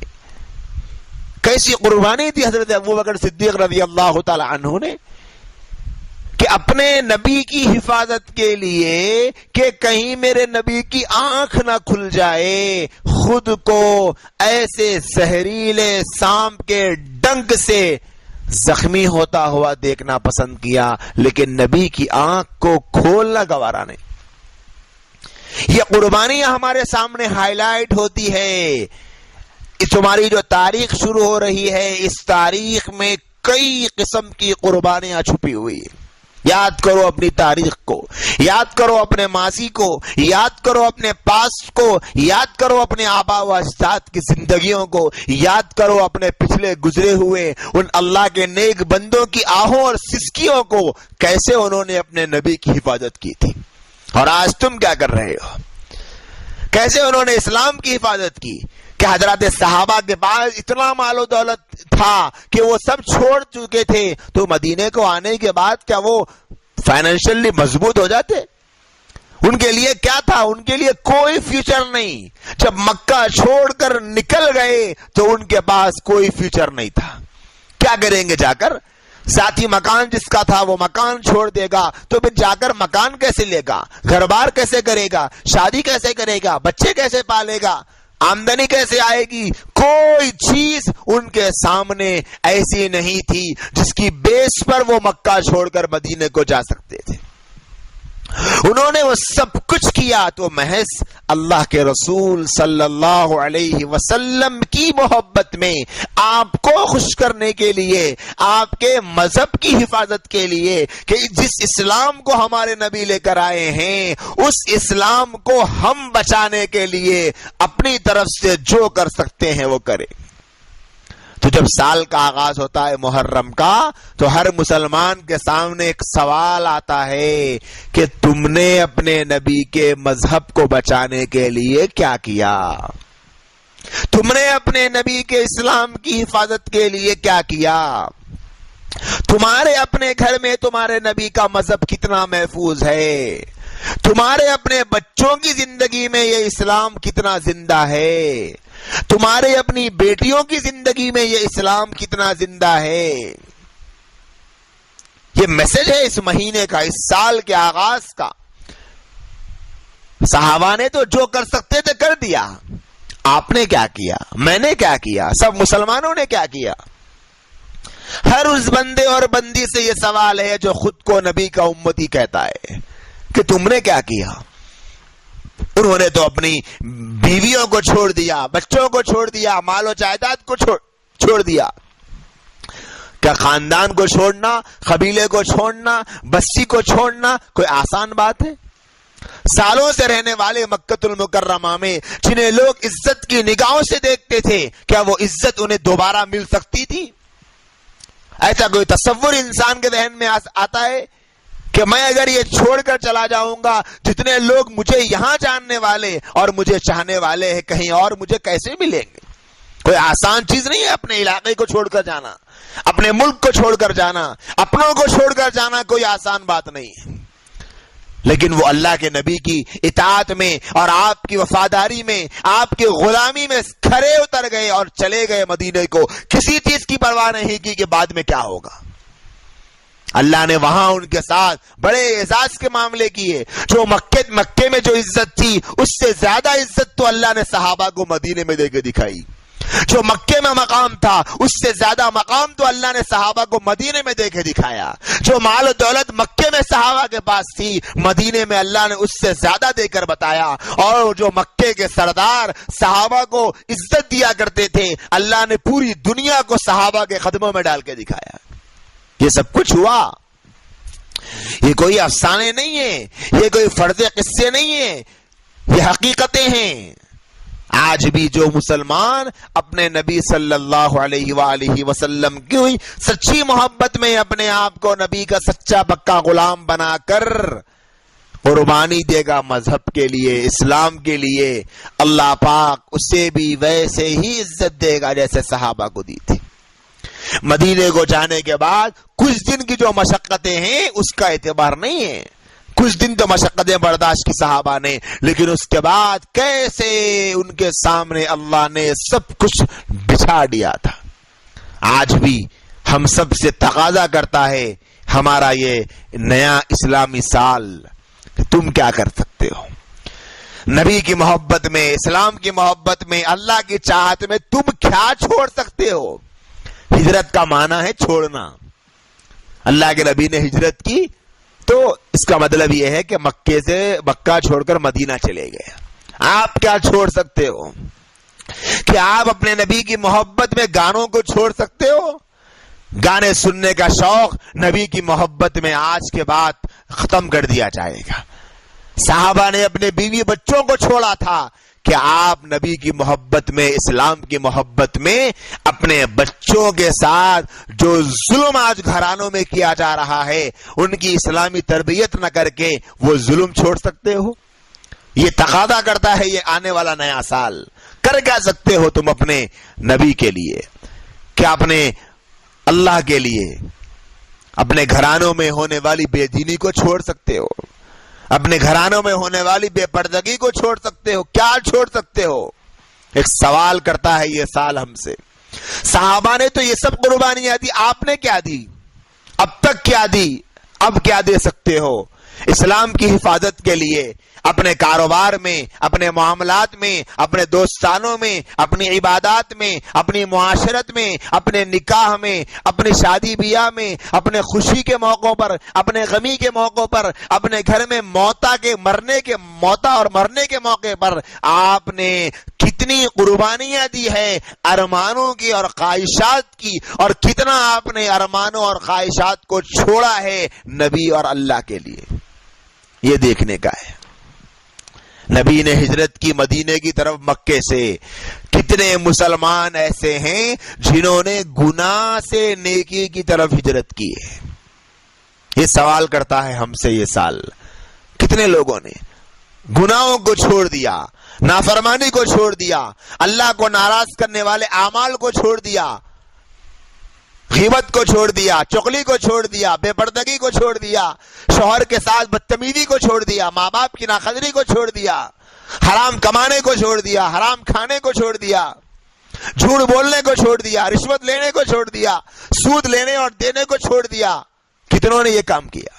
کیسی قربانی تھی حضرت ابوبکر صدیق رضی اللہ تعالی عنہ نے کہ اپنے نبی کی حفاظت کے لیے کہ کہیں میرے نبی کی آنکھ نہ کھل جائے، خود کو ایسے زہریلے سانپ کے ڈنک سے زخمی ہوتا ہوا دیکھنا پسند کیا، لیکن نبی کی آنکھ کو کھولنا گوارا نہیں. یہ قربانیاں ہمارے سامنے ہائی لائٹ ہوتی ہے. تمہاری جو تاریخ شروع ہو رہی ہے، اس تاریخ میں کئی قسم کی قربانیاں چھپی ہوئی ہیں. یاد کرو اپنی تاریخ کو، یاد کرو اپنے ماضی کو، یاد کرو اپنے پاسٹ کو، یاد کرو اپنے آبا و اجداد کی زندگیوں کو، یاد کرو اپنے پچھلے گزرے ہوئے ان اللہ کے نیک بندوں کی آہوں اور سسکیوں کو، کیسے انہوں نے اپنے نبی کی حفاظت کی تھی. اور آج تم کیا کر رہے ہو؟ کیسے انہوں نے اسلام کی حفاظت کی کہ حضرات صحابہ کے پاس اتنا مال و دولت تھا کہ وہ سب چھوڑ چکے تھے، تو مدینے کو آنے کے بعد کیا وہ فائنینشلی مضبوط ہو جاتے؟ ان کے لیے کیا تھا؟ ان کے لیے کوئی فیوچر نہیں. جب مکہ چھوڑ کر نکل گئے تو ان کے پاس کوئی فیوچر نہیں تھا. کیا کریں گے جا کر؟ ساتھی مکان جس کا تھا وہ مکان چھوڑ دے گا تو پھر جا کر مکان کیسے لے گا؟ گھر بار کیسے کرے گا؟ شادی کیسے کرے گا؟ بچے کیسے پالے گا؟ آمدنی کیسے آئے گی؟ کوئی چیز ان کے سامنے ایسی نہیں تھی جس کی بیس پر وہ مکہ چھوڑ کر مدینے کو جا سکتے تھے. انہوں نے وہ سب کچھ کیا تو محض اللہ کے رسول صلی اللہ علیہ وسلم کی محبت میں، آپ کو خوش کرنے کے لیے، آپ کے مذہب کی حفاظت کے لیے، کہ جس اسلام کو ہمارے نبی لے کر آئے ہیں اس اسلام کو ہم بچانے کے لیے اپنی طرف سے جو کر سکتے ہیں وہ کریں. تو جب سال کا آغاز ہوتا ہے محرم کا، تو ہر مسلمان کے سامنے ایک سوال آتا ہے کہ تم نے اپنے نبی کے مذہب کو بچانے کے لیے کیا کیا؟ تم نے اپنے نبی کے اسلام کی حفاظت کے لیے کیا کیا؟ تمہارے اپنے گھر میں تمہارے نبی کا مذہب کتنا محفوظ ہے؟ تمہارے اپنے بچوں کی زندگی میں یہ اسلام کتنا زندہ ہے؟ تمہارے اپنی بیٹیوں کی زندگی میں یہ اسلام کتنا زندہ ہے؟ یہ میسج ہے اس مہینے کا، اس سال کے آغاز کا. صحابہ نے تو جو کر سکتے تھے کر دیا. آپ نے کیا کیا؟ میں نے کیا کیا؟ سب مسلمانوں نے کیا کیا؟ ہر اس بندے اور بندی سے یہ سوال ہے جو خود کو نبی کا امتی کہتا ہے کہ تم نے کیا کیا؟ انہوں نے تو اپنی بیویوں کو چھوڑ دیا، بچوں کو چھوڑ دیا، مال و جائیداد کو چھوڑ دیا. کیا خاندان کو چھوڑنا، قبیلے کو چھوڑنا، بستی کو چھوڑنا کوئی آسان بات ہے؟ سالوں سے رہنے والے مکہ المکرمہ میں جنہیں لوگ عزت کی نگاہوں سے دیکھتے تھے، کیا وہ عزت انہیں دوبارہ مل سکتی تھی؟ ایسا کوئی تصور انسان کے ذہن میں آتا ہے کہ میں اگر یہ چھوڑ کر چلا جاؤں گا، جتنے لوگ مجھے یہاں جاننے والے اور مجھے چاہنے والے ہیں کہیں اور مجھے کیسے ملیں گے؟ کوئی آسان چیز نہیں ہے اپنے علاقے کو چھوڑ کر جانا، اپنے ملک کو چھوڑ کر جانا، اپنوں کو چھوڑ کر جانا کوئی آسان بات نہیں ہے. لیکن وہ اللہ کے نبی کی اطاعت میں اور آپ کی وفاداری میں، آپ کی غلامی میں کھرے اتر گئے اور چلے گئے مدینے کو. کسی چیز کی پرواہ نہیں کی کہ بعد میں کیا ہوگا. اللہ نے وہاں ان کے ساتھ بڑے اعزاز کے معاملے کیے. جو مکے میں جو عزت تھی اس سے زیادہ عزت تو اللہ نے صحابہ کو مدینے میں دے کے دکھائی. جو مکے میں مقام تھا اس سے زیادہ مقام تو اللہ نے صحابہ کو مدینے میں دے کے دکھایا. جو مال و دولت مکے میں صحابہ کے پاس تھی مدینے میں اللہ نے اس سے زیادہ دے کر بتایا. اور جو مکے کے سردار صحابہ کو عزت دیا کرتے تھے اللہ نے پوری دنیا کو صحابہ کے قدموں میں ڈال کے دکھایا. یہ سب کچھ ہوا. یہ کوئی افسانے نہیں ہیں, یہ کوئی فرض قصے نہیں ہیں, یہ حقیقتیں ہیں. آج بھی جو مسلمان اپنے نبی صلی اللہ علیہ وآلہ وسلم کی سچی محبت میں اپنے آپ کو نبی کا سچا پکا غلام بنا کر قربانی دے گا مذہب کے لیے, اسلام کے لیے, اللہ پاک اسے بھی ویسے ہی عزت دے گا جیسے صحابہ کو دی تھی. مدینے کو جانے کے بعد کچھ دن کی جو مشقتیں ہیں اس کا اعتبار نہیں ہے. کچھ دن تو مشقتیں برداشت کی صحابہ نے, لیکن اس کے بعد کیسے ان کے سامنے اللہ نے سب کچھ بچھا دیا تھا. آج بھی ہم سب سے تقاضا کرتا ہے ہمارا یہ نیا اسلامی سال, تم کیا کر سکتے ہو نبی کی محبت میں, اسلام کی محبت میں, اللہ کی چاہت میں تم کیا چھوڑ سکتے ہو. ہجرت کا معنی ہے چھوڑنا. اللہ کے نبی نے ہجرت کی تو اس کا مطلب یہ ہے کہ مکہ چھوڑ کر مدینہ چلے گئے. آپ کیا چھوڑ سکتے ہو؟ کیا آپ اپنے نبی کی محبت میں گانوں کو چھوڑ سکتے ہو؟ گانے سننے کا شوق نبی کی محبت میں آج کے بعد ختم کر دیا جائے گا. صحابہ نے اپنے بیوی بچوں کو چھوڑا تھا کہ آپ نبی کی محبت میں, اسلام کی محبت میں اپنے بچوں کے ساتھ جو ظلم آج گھرانوں میں کیا جا رہا ہے ان کی اسلامی تربیت نہ کر کے وہ ظلم چھوڑ سکتے ہو؟ یہ تقاضا کرتا ہے یہ آنے والا نیا سال. کر کیا سکتے ہو تم اپنے نبی کے لیے؟ کیا اپنے اللہ کے لیے اپنے گھرانوں میں ہونے والی بے دینی کو چھوڑ سکتے ہو؟ اپنے گھرانوں میں ہونے والی بے پردگی کو چھوڑ سکتے ہو؟ کیا چھوڑ سکتے ہو؟ ایک سوال کرتا ہے یہ سال ہم سے. صحابہ نے تو یہ سب قربانیاں دی, آپ نے کیا دی؟ اب تک کیا دی؟ اب کیا دے سکتے ہو اسلام کی حفاظت کے لیے؟ اپنے کاروبار میں, اپنے معاملات میں, اپنے دوستانوں میں, اپنی عبادات میں, اپنی معاشرت میں, اپنے نکاح میں, اپنی شادی بیاہ میں, اپنے خوشی کے موقعوں پر, اپنے غمی کے موقعوں پر, اپنے گھر میں موتا اور مرنے کے موقع پر آپ نے کتنی قربانیاں دی ہے ارمانوں کی اور خواہشات کی, اور کتنا آپ نے ارمانوں اور خواہشات کو چھوڑا ہے نبی اور اللہ کے لیے. یہ دیکھنے کا ہے. نبی نے ہجرت کی مدینے کی طرف مکے سے. کتنے مسلمان ایسے ہیں جنہوں نے گناہ سے نیکی کی طرف ہجرت کی ہے؟ یہ سوال کرتا ہے ہم سے یہ سال. کتنے لوگوں نے گناہوں کو چھوڑ دیا, نافرمانی کو چھوڑ دیا, اللہ کو ناراض کرنے والے اعمال کو چھوڑ دیا, غیبت کو چھوڑ دیا, چغلی کو چھوڑ دیا, بے پردگی کو چھوڑ دیا, شوہر کے ساتھ بدتمیزی کو چھوڑ دیا, ماں باپ کی ناقدری کو چھوڑ دیا, حرام کمانے کو چھوڑ دیا, حرام کھانے کو چھوڑ دیا, جھوٹ بولنے کو چھوڑ دیا, رشوت لینے کو چھوڑ دیا, سود لینے اور دینے کو چھوڑ دیا. کتنوں نے یہ کام کیا؟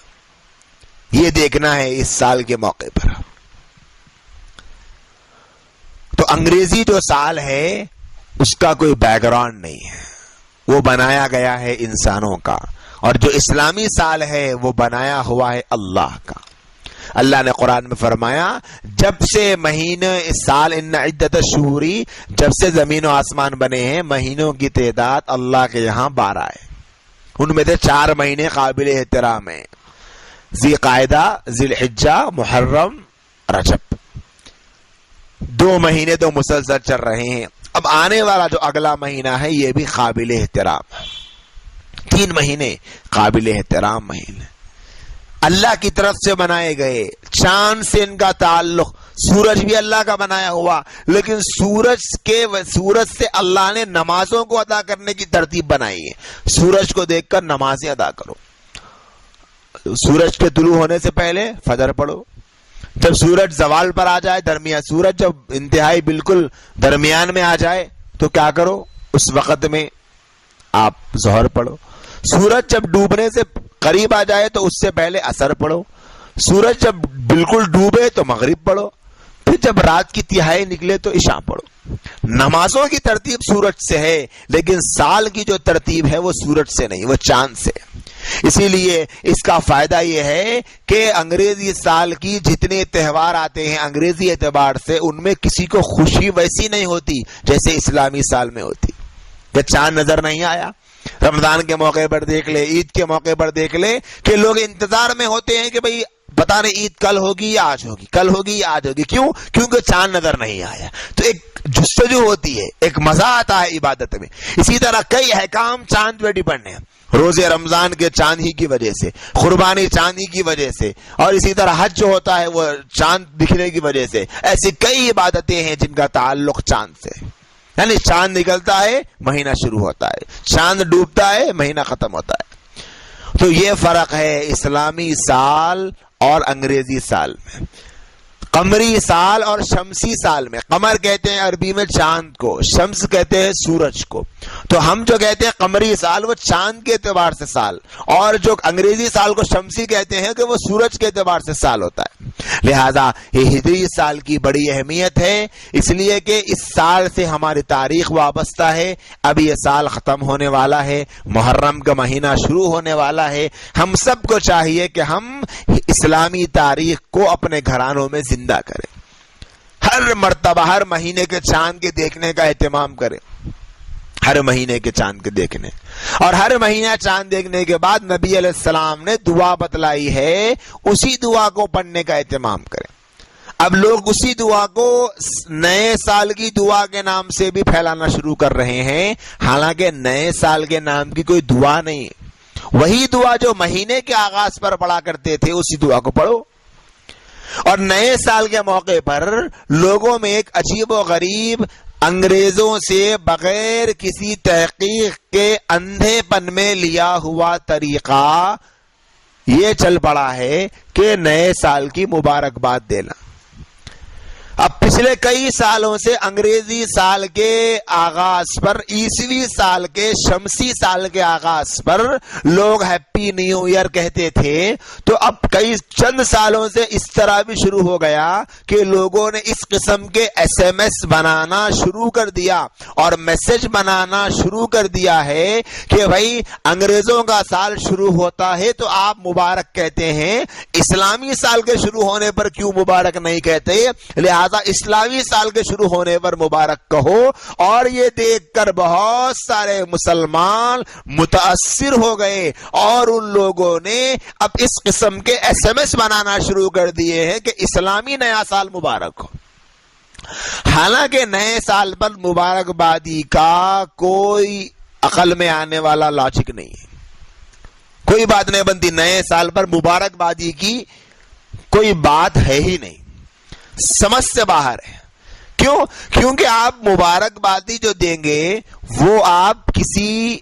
یہ دیکھنا ہے اس سال کے موقع پر. تو انگریزی جو سال ہے اس کا کوئی بیک گراؤنڈ نہیں ہے, وہ بنایا گیا ہے انسانوں کا, اور جو اسلامی سال ہے وہ بنایا ہوا ہے اللہ کا. اللہ نے قرآن میں فرمایا جب سے مہینے اس سال ان عدت الشہوری, جب سے زمین و آسمان بنے ہیں مہینوں کی تعداد اللہ کے یہاں 12 ہے. ان میں سے 4 مہینے قابل احترام ہیں, ذی قعدہ, ذی الحجہ, محرم, رجب. 2 مہینے تو مسلسل چل رہے ہیں. اب آنے والا جو اگلا مہینہ ہے یہ بھی قابل احترام ہے. 3 مہینے قابل احترام مہینے اللہ کی طرف سے بنائے گئے. چاند سے ان کا تعلق, سورج بھی اللہ کا بنایا ہوا, لیکن سورج سے اللہ نے نمازوں کو ادا کرنے کی ترتیب بنائی ہے. سورج کو دیکھ کر نمازیں ادا کرو. سورج کے طلوع ہونے سے پہلے فجر پڑھو, جب سورج زوال پر آ جائے, سورج جب انتہائی بالکل درمیان میں آ جائے تو کیا کرو, اس وقت میں آپ ظہر پڑھو. سورج جب ڈوبنے سے قریب آ جائے تو اس سے پہلے عصر پڑھو. سورج جب بالکل ڈوبے تو مغرب پڑھو. پھر جب رات کی تہائی نکلے تو عشاء پڑھو. نمازوں کی ترتیب سورج سے ہے، لیکن سال کی جو ترتیب ہے وہ سورج سے نہیں، وہ چاند سے. اسی لیے اس کا فائدہ یہ ہے کہ انگریزی سال کی جتنے تہوار آتے ہیں انگریزی اعتبار سے، ان میں کسی کو خوشی ویسی نہیں ہوتی جیسے اسلامی سال میں ہوتی. کہ چاند نظر نہیں آیا، رمضان کے موقع پر دیکھ لے، عید کے موقع پر دیکھ لے کہ لوگ انتظار میں ہوتے ہیں کہ بھئی پتہ نہیں عید کل ہوگی یا آج ہوگی، کل ہوگی یا آج ہوگی. کیوں؟ کیونکہ چاند نظر نہیں آیا. تو ایک جستجو ہوتی ہے، ایک مزہ آتا ہے عبادت میں. اسی طرح کئی احکام چاند پہ ڈیپینڈ ہیں. روزے رمضان کے چاند ہی کی وجہ سے، قربانی چاند ہی کی وجہ سے، اور اسی طرح حج جو ہوتا ہے وہ چاند دکھنے کی وجہ سے. ایسی کئی عبادتیں ہیں جن کا تعلق چاند سے. یعنی چاند نکلتا ہے مہینہ شروع ہوتا ہے، چاند ڈوبتا ہے مہینہ ختم ہوتا ہے. تو یہ فرق ہے اسلامی سال اور انگریزی سال میں، قمری سال اور شمسی سال میں. قمر کہتے ہیں عربی میں چاند کو، شمس کہتے ہیں سورج کو. تو ہم جو کہتے ہیں قمری سال وہ چاند کے اعتبار سے سال، اور جو انگریزی سال کو شمسی کہتے ہیں کہ وہ سورج کے اعتبار سے سال ہوتا ہے. لہذا یہ ہجری سال کی بڑی اہمیت ہے، اس لیے کہ اس سال سے ہماری تاریخ وابستہ ہے. اب یہ سال ختم ہونے والا ہے، محرم کا مہینہ شروع ہونے والا ہے. ہم سب کو چاہیے کہ ہم اسلامی تاریخ کو اپنے گھرانوں میں زندہ کریں. ہر مرتبہ ہر مہینے کے چاند کے دیکھنے کا اہتمام کریں، ہر مہینے کے چاند کے دیکھنے. اور ہر مہینہ چاند دیکھنے کے بعد نبی علیہ السلام نے دعا بتلائی ہے، اسی دعا کو پڑھنے کا اہتمام کریں. اب لوگ اسی دعا کو نئے سال کی دعا کے نام سے بھی پھیلانا شروع کر رہے ہیں، حالانکہ نئے سال کے نام کی کوئی دعا نہیں. وہی دعا جو مہینے کے آغاز پر پڑھا کرتے تھے اسی دعا کو پڑھو. اور نئے سال کے موقع پر لوگوں میں ایک عجیب و غریب انگریزوں سے بغیر کسی تحقیق کے اندھے پن میں لیا ہوا طریقہ یہ چل پڑا ہے کہ نئے سال کی مبارکباد دینا. اب پچھلے کئی سالوں سے انگریزی سال کے آغاز پر، عیسوی سال کے شمسی سال کے آغاز پر لوگ ہیپی نیو ایئر کہتے تھے. تو اب کئی چند سالوں سے اس طرح بھی شروع ہو گیا کہ لوگوں نے اس قسم کے ایس ایم ایس بنانا شروع کر دیا اور میسج بنانا شروع کر دیا ہے کہ بھائی انگریزوں کا سال شروع ہوتا ہے تو آپ مبارک کہتے ہیں، اسلامی سال کے شروع ہونے پر کیوں مبارک نہیں کہتے؟ لہذا اسلامی سال کے شروع ہونے پر مبارک کہو. اور یہ دیکھ کر بہت سارے مسلمان متاثر ہو گئے اور ان لوگوں نے اب اس قسم کے ایس ایم ایس بنانا شروع کر دیے ہیں کہ اسلامی نیا سال مبارک ہو. حالانکہ نئے سال پر مبارکبادی کا کوئی عقل میں آنے والا لاجک نہیں ہے، کوئی بات نہیں بنتی. نئے سال پر مبارکبادی کی کوئی بات ہے ہی نہیں، سمجھ سے باہر ہے. کیوں؟ کیونکہ آپ مبارکبادی جو دیں گے وہ آپ کسی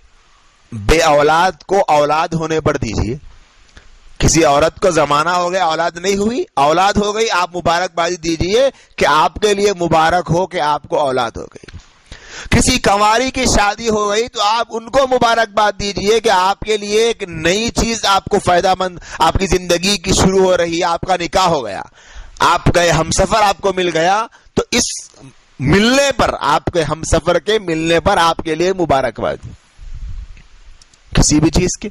بے اولاد کو اولاد ہونے پر دیجیے. کسی عورت کو زمانہ ہو گیا اولاد نہیں ہوئی، اولاد ہو گئی، آپ مبارکبادی دیجیے کہ آپ کے لیے مبارک ہو کہ آپ کو اولاد ہو گئی. کسی کنواری کی شادی ہو گئی تو آپ ان کو مبارکباد دیجیے کہ آپ کے لیے ایک نئی چیز آپ کو فائدہ مند آپ کی زندگی کی شروع ہو رہی ہے، آپ کا نکاح ہو گیا، آپ کا ہمسفر آپ کو مل گیا. تو اس ملنے پر، آپ کے ہمسفر کے ملنے پر آپ کے لیے مبارکباد. کسی بھی چیز کی،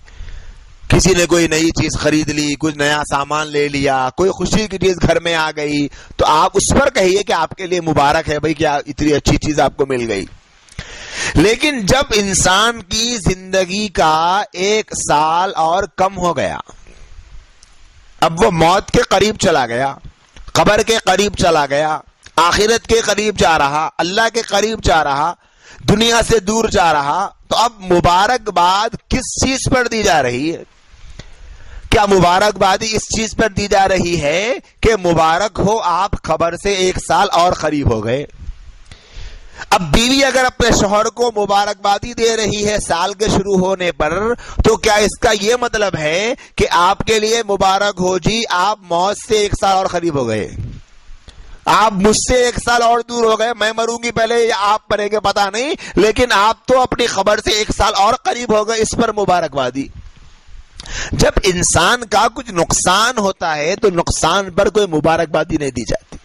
کسی نے کوئی نئی چیز خرید لی، کچھ نیا سامان لے لیا، کوئی خوشی کی چیز گھر میں آ گئی تو آپ اس پر کہیے کہ آپ کے لیے مبارک ہے بھائی کیا اتنی اچھی چیز آپ کو مل گئی. لیکن جب انسان کی زندگی کا ایک سال اور کم ہو گیا، اب وہ موت کے قریب چلا گیا، قبر کے قریب چلا گیا، آخرت کے قریب جا رہا، اللہ کے قریب جا رہا، دنیا سے دور جا رہا، تو اب مبارکباد کس چیز پر دی جا رہی ہے؟ کیا مبارکبادی اس چیز پر دی جا رہی ہے کہ مبارک ہو آپ قبر سے ایک سال اور قریب ہو گئے؟ اب بیوی اگر اپنے شوہر کو مبارکبادی دے رہی ہے سال کے شروع ہونے پر، تو کیا اس کا یہ مطلب ہے کہ آپ کے لیے مبارک ہو جی آپ موت سے ایک سال اور قریب ہو گئے، آپ مجھ سے ایک سال اور دور ہو گئے، میں مروں گی پہلے یا آپ مریں گے پتا نہیں، لیکن آپ تو اپنی خبر سے ایک سال اور قریب ہو گئے، اس پر مبارکبادی؟ جب انسان کا کچھ نقصان ہوتا ہے تو نقصان پر کوئی مبارکبادی نہیں دی جاتی.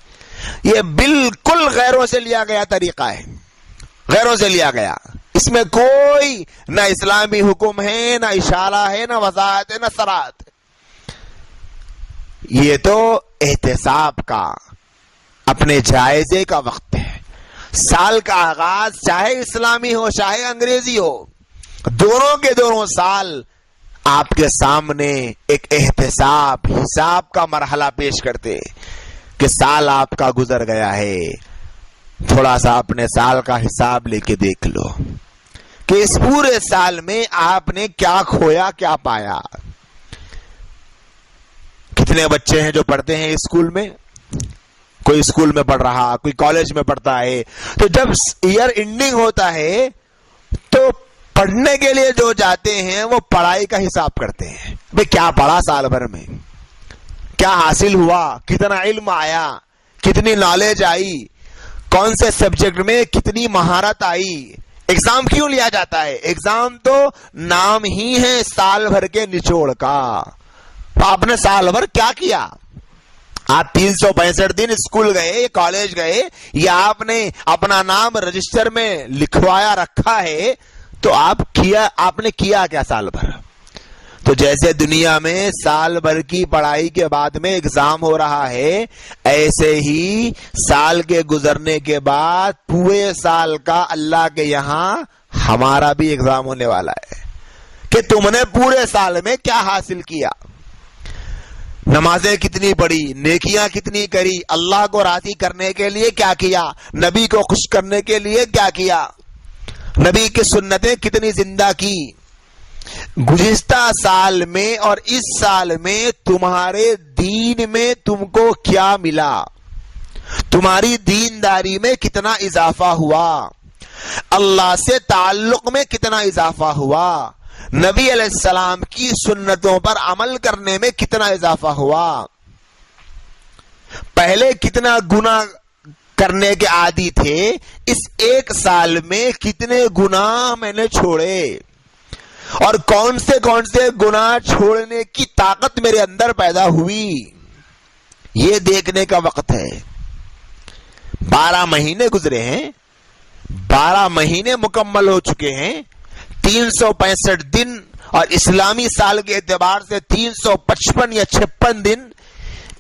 یہ بالکل غیروں سے لیا گیا طریقہ ہے، غیروں سے لیا گیا، اس میں کوئی نہ اسلامی حکم ہے، نہ اشارہ ہے، نہ وضاحت ہے، نہ صراحت ہے۔ یہ تو احتساب کا، اپنے جائزے کا وقت ہے۔ سال کا آغاز چاہے اسلامی ہو چاہے انگریزی ہو، دونوں کے دونوں سال آپ کے سامنے ایک احتساب، حساب کا مرحلہ پیش کرتے کہ سال آپ کا گزر گیا ہے، تھوڑا سا اپنے سال کا حساب لے کے دیکھ لو کہ اس پورے سال میں آپ نے کیا کھویا کیا پایا۔ کتنے بچے ہیں جو پڑھتے ہیں اسکول میں، کوئی اسکول میں پڑھ رہا، کوئی کالج میں پڑھتا ہے، تو جب ایئر اینڈنگ ہوتا ہے تو پڑھنے کے لیے جو جاتے ہیں وہ پڑھائی کا حساب کرتے ہیں، بھئی کیا پڑھا سال بھر میں، کیا حاصل ہوا، کتنا علم آیا، کتنی نالج آئی، کون سے سبجیکٹ میں کتنی مہارت آئی۔ ایگزام کیوں لیا جاتا ہے؟ ایگزام تو نام ہی ہے سال بھر کے نچوڑ کا۔ آپ نے سال بھر کیا کیا؟ آپ 365 دن اسکول گئے، کالج گئے، یا آپ نے اپنا نام رجسٹر میں لکھوایا رکھا ہے، تو آپ نے کیا کیا سال بھر؟ تو جیسے دنیا میں سال بھر کی پڑھائی کے بعد میں ایگزام ہو رہا ہے، ایسے ہی سال کے گزرنے کے بعد پورے سال کا اللہ کے یہاں ہمارا بھی ایگزام ہونے والا ہے کہ تم نے پورے سال میں کیا حاصل کیا، نمازیں کتنی پڑھی، نیکیاں کتنی کری، اللہ کو راضی کرنے کے لیے کیا کیا، نبی کو خوش کرنے کے لیے کیا کیا، نبی کی سنتیں کتنی زندہ کی۔ گزشتہ سال میں اور اس سال میں تمہارے دین میں تم کو کیا ملا، تمہاری دینداری میں کتنا اضافہ ہوا، اللہ سے تعلق میں کتنا اضافہ ہوا، نبی علیہ السلام کی سنتوں پر عمل کرنے میں کتنا اضافہ ہوا، پہلے کتنا گناہ کرنے کے عادی تھے، اس ایک سال میں کتنے گناہ میں نے چھوڑے، اور کون سے گناہ چھوڑنے کی طاقت میرے اندر پیدا ہوئی، یہ دیکھنے کا وقت ہے۔ 12 مہینے گزرے ہیں، 12 مہینے مکمل ہو چکے ہیں، 365 دن، اور اسلامی سال کے اعتبار سے 355 یا 56 دن،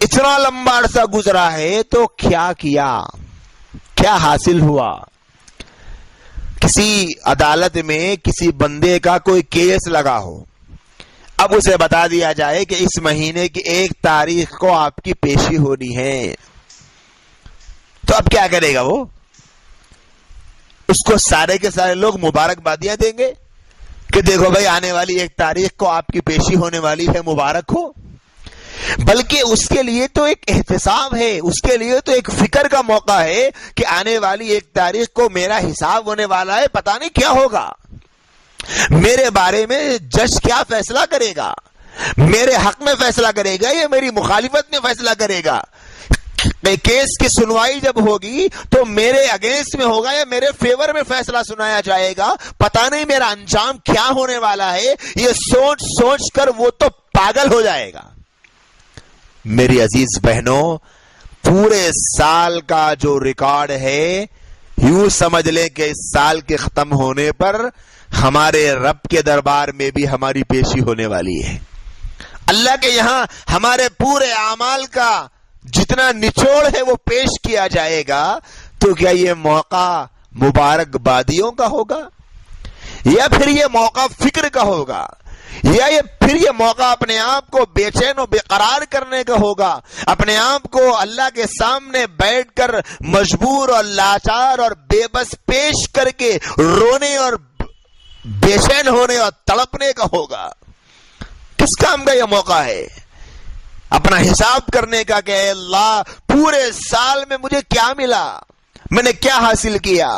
اتنا لمبا عرصہ گزرا ہے، تو کیا کیا، کیا حاصل ہوا؟ کسی عدالت میں کسی بندے کا کوئی کیس لگا ہو، اب اسے بتا دیا جائے کہ اس مہینے کی 1 تاریخ کو آپ کی پیشی ہونی ہے، تو اب کیا کرے گا وہ؟ اس کو سارے کے سارے لوگ مبارکبادیاں دیں گے کہ دیکھو بھائی آنے والی 1 تاریخ کو آپ کی پیشی ہونے والی ہے، مبارک ہو؟ بلکہ اس کے لیے تو ایک احتساب ہے، اس کے لیے تو ایک فکر کا موقع ہے کہ آنے والی 1 تاریخ کو میرا حساب ہونے والا ہے، پتہ نہیں کیا ہوگا، میرے بارے میں جج کیا فیصلہ کرے گا، میرے حق میں فیصلہ کرے گا یا میری مخالفت میں فیصلہ کرے گا، کیس کی سنوائی جب ہوگی تو میرے اگینسٹ میں ہوگا یا میرے فیور میں فیصلہ سنایا جائے گا، پتہ نہیں میرا انجام کیا ہونے والا ہے، یہ سوچ سوچ کر وہ تو پاگل ہو جائے گا۔ میری عزیز بہنوں، پورے سال کا جو ریکارڈ ہے، یوں سمجھ لیں کہ اس سال کے ختم ہونے پر ہمارے رب کے دربار میں بھی ہماری پیشی ہونے والی ہے۔ اللہ کے یہاں ہمارے پورے اعمال کا جتنا نچوڑ ہے وہ پیش کیا جائے گا، تو کیا یہ موقع مبارک بادیوں کا ہوگا، یا پھر یہ موقع فکر کا ہوگا، یا پھر یہ موقع اپنے آپ کو بے چین و بے قرار کرنے کا ہوگا، اپنے آپ کو اللہ کے سامنے بیٹھ کر مجبور اور لاچار اور بے بس پیش کر کے رونے اور بے چین ہونے اور تڑپنے کا ہوگا؟ کس کام کا یہ موقع ہے؟ اپنا حساب کرنے کا کہ اے اللہ پورے سال میں مجھے کیا ملا، میں نے کیا حاصل کیا،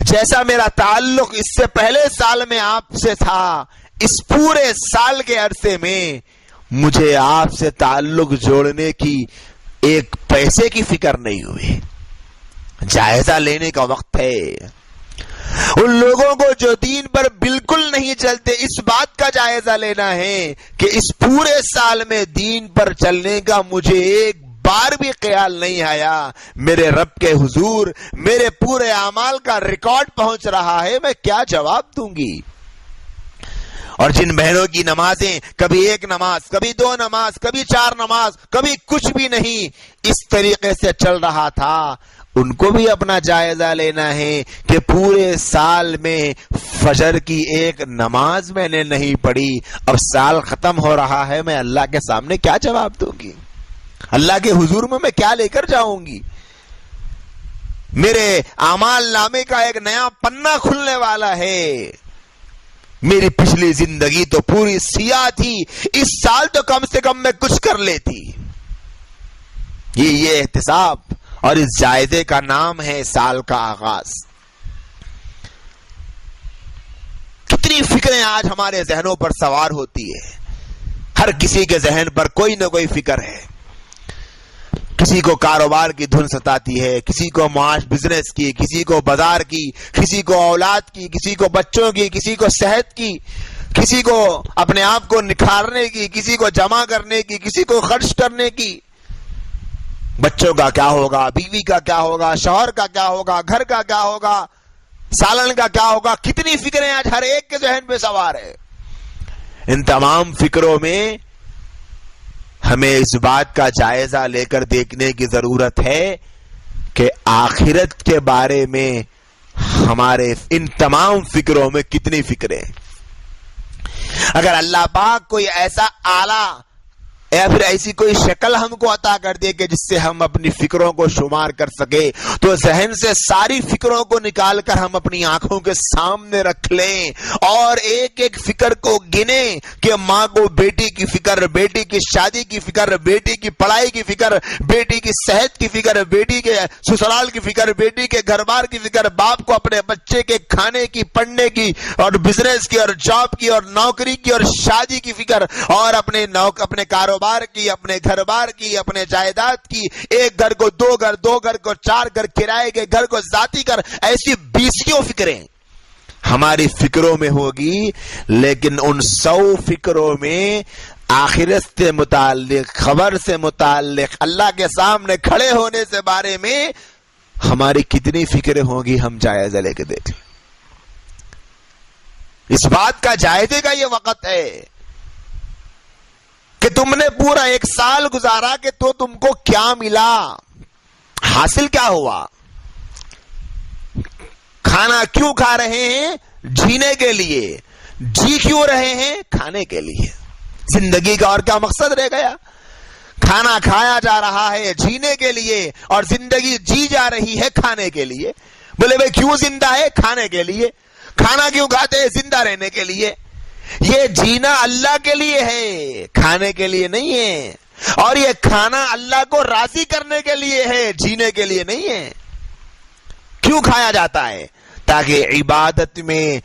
جیسا میرا تعلق اس سے پہلے سال میں آپ سے تھا، اس پورے سال کے عرصے میں مجھے آپ سے تعلق جوڑنے کی 1 پیسے کی فکر نہیں ہوئی۔ جائزہ لینے کا وقت ہے۔ ان لوگوں کو جو دین پر بالکل نہیں چلتے، اس بات کا جائزہ لینا ہے کہ اس پورے سال میں دین پر چلنے کا مجھے 1 بار بھی خیال نہیں آیا میرے رب کے حضور میرے پورے اعمال کا ریکارڈ پہنچ رہا ہے، میں کیا جواب دوں گی؟ اور جن بہنوں کی نمازیں کبھی ایک نماز، کبھی دو نماز، کبھی 4 نماز، کبھی کچھ بھی نہیں، اس طریقے سے چل رہا تھا، ان کو بھی اپنا جائزہ لینا ہے کہ پورے سال میں فجر کی ایک نماز میں نے نہیں پڑھی، اب سال ختم ہو رہا ہے، میں اللہ کے سامنے کیا جواب دوں گی؟ اللہ کے حضور میں کیا لے کر جاؤں گی؟ میرے اعمال نامے کا ایک نیا پنہ کھلنے والا ہے۔ میری پچھلی زندگی تو پوری سیاہ تھی، اس سال تو کم سے کم میں کچھ کر لیتی۔ یہ احتساب اور اس جائزے کا نام ہے سال کا آغاز۔ کتنی فکریں آج ہمارے ذہنوں پر سوار ہوتی ہے، ہر کسی کے ذہن پر کوئی نہ کوئی فکر ہے۔ کسی کو کاروبار کی دھن ستاتی ہے، کسی کو معاش بزنس کی، کسی کو بازار کی، کسی کو اولاد کی، کسی کو بچوں کی، کسی کو صحت کی، کسی کو اپنے آپ کو نکھارنے کی، کسی کو جمع کرنے کی، کسی کو خرچ کرنے کی۔ بچوں کا کیا ہوگا، بیوی کا کیا ہوگا، شوہر کا کیا ہوگا، گھر کا کیا ہوگا، سالن کا کیا ہوگا، کتنی فکریں آج ہر ایک کے ذہن پہ سوار ہے۔ ان تمام فکروں میں ہمیں اس بات کا جائزہ لے کر دیکھنے کی ضرورت ہے کہ آخرت کے بارے میں ہمارے ان تمام فکروں میں کتنی فکریں۔ اگر اللہ پاک کوئی ایسا آلہ یا پھر ایسی کوئی شکل ہم کو عطا کر دے کہ جس سے ہم اپنی فکروں کو شمار کر سکے، تو ذہن سے ساری فکروں کو نکال کر ہم اپنی آنکھوں کے سامنے رکھ لیں اور ایک ایک فکر کو گنیں کہ ماں کو بیٹی کی فکر، بیٹی کی شادی کی فکر، بیٹی کی پڑھائی کی فکر، بیٹی کی صحت کی فکر، بیٹی کے سسرال کی فکر، بیٹی کے گھر بار کی فکر، باپ کو اپنے بچے کے کھانے کی، پڑھنے کی اور بزنس کی اور جاب کی اور نوکری کی اور شادی کی فکر، اور اپنے کاروبار کی، اپنے گھر بار کی، اپنے جائیداد کی، ایک گھر کو 2 گھر، 2 گھر کو 4 گھر، کرائے کے گھر کو ذاتی گھر، ایسی 20 فکریں ہماری فکروں میں ہوگی، لیکن ان 100 فکروں میں آخرت سے متعلق، خبر سے متعلق، اللہ کے سامنے کھڑے ہونے سے بارے میں ہماری کتنی فکریں ہوں گی، ہم جائزہ لے کے دیکھ لیں۔ اس بات کا جائزے کا یہ وقت ہے کہ تم نے پورا 1 سال گزارا کہ تو تم کو کیا ملا، حاصل کیا ہوا، کھانا کیوں کھا رہے ہیں؟ جینے کے لیے۔ جی کیوں رہے ہیں؟ کھانے کے لیے۔ زندگی کا اور کیا مقصد رہ گیا؟ کھانا کھایا جا رہا ہے جینے کے لیے، اور زندگی جی جا رہی ہے کھانے کے لیے۔ بولے بھائی کیوں زندہ ہے؟ کھانے کے لیے۔ کھانا کیوں کھاتے ہیں؟ زندہ رہنے کے لیے۔ یہ جینا اللہ کے لیے ہے، کھانے کے لیے نہیں ہے، اور یہ کھانا اللہ کو راضی کرنے کے لیے ہے، جینے کے لیے نہیں ہے۔ کیوں کھایا جاتا ہے؟ تاکہ عبادت میں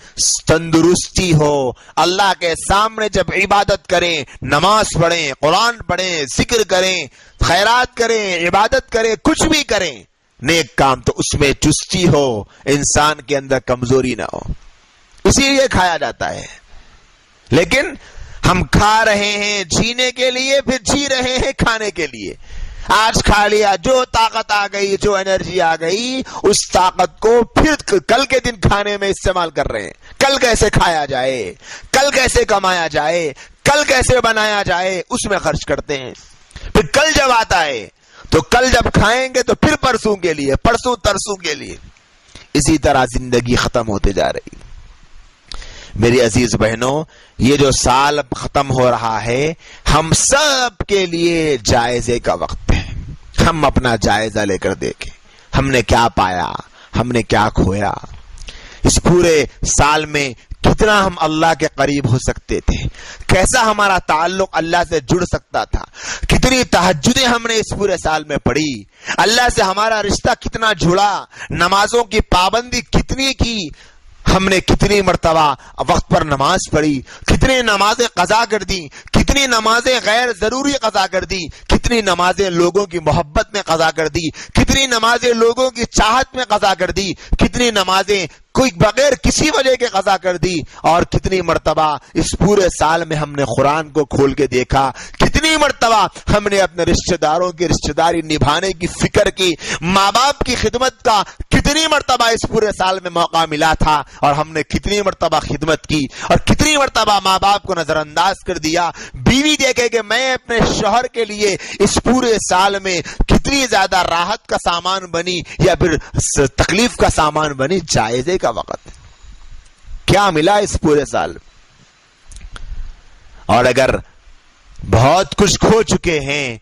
تندرستی ہو، اللہ کے سامنے جب عبادت کریں، نماز پڑھیں، قرآن پڑھیں، ذکر کریں، خیرات کریں، عبادت کریں، کچھ بھی کریں، نیک کام، تو اس میں چستی ہو، انسان کے اندر کمزوری نہ ہو، اسی لیے کھایا جاتا ہے۔ لیکن ہم کھا رہے ہیں جینے کے لیے، پھر جی رہے ہیں کھانے کے لیے۔ آج کھا لیا، جو طاقت آ گئی، جو انرجی آ گئی، اس طاقت کو پھر کل کے دن کھانے میں استعمال کر رہے ہیں۔ کل کیسے کھایا جائے، کل کیسے کمایا جائے، کل کیسے بنایا جائے، اس میں خرچ کرتے ہیں۔ پھر کل جب آتا ہے تو کل جب کھائیں گے تو پھر پرسوں کے لیے، پرسوں ترسوں کے لیے۔ اسی طرح زندگی ختم ہوتے جا رہی۔ میری عزیز بہنوں، یہ جو سال ختم ہو رہا ہے، ہم سب کے لیے جائزے کا وقت ہے۔ ہم اپنا جائزہ لے کر دیکھیں، ہم نے کیا پایا، ہم نے کیا کھویا، اس پورے سال میں کتنا ہم اللہ کے قریب ہو سکتے تھے، کیسا ہمارا تعلق اللہ سے جڑ سکتا تھا، کتنی تہجدیں ہم نے اس پورے سال میں پڑھی، اللہ سے ہمارا رشتہ کتنا جڑا، نمازوں کی پابندی کتنی کی، ہم نے کتنی مرتبہ وقت پر نماز پڑھی، کتنی نمازیں قضا کر دی، کتنی نمازیں غیر ضروری قضا کر دی، کتنی نمازیں لوگوں کی محبت میں قضا کر دی، کتنی نمازیں لوگوں کی چاہت میں قضا کر دی، کتنی نمازیں کوئی بغیر کسی وجہ کے قضا کر دی، اور کتنی مرتبہ اس پورے سال میں ہم نے قرآن کو کھول کے دیکھا، کتنی مرتبہ ہم نے اپنے رشتہ داروں کی رشتہ داری نبھانے کی فکر کی، ماں باپ کی خدمت کا کتنی مرتبہ اس پورے سال میں موقع ملا تھا اور ہم نے کتنی مرتبہ خدمت کی اور کتنی مرتبہ ماں باپ کو نظر انداز کر دیا۔ بیوی دیکھے کہ میں اپنے شوہر کے لیے اس پورے سال میں کتنی زیادہ راحت کا سامان بنی یا پھر تکلیف کا سامان بنی۔ جائزے کا وقت کیا ملا اس پورے سال؟ اور اگر بہت کچھ کھو چکے ہیں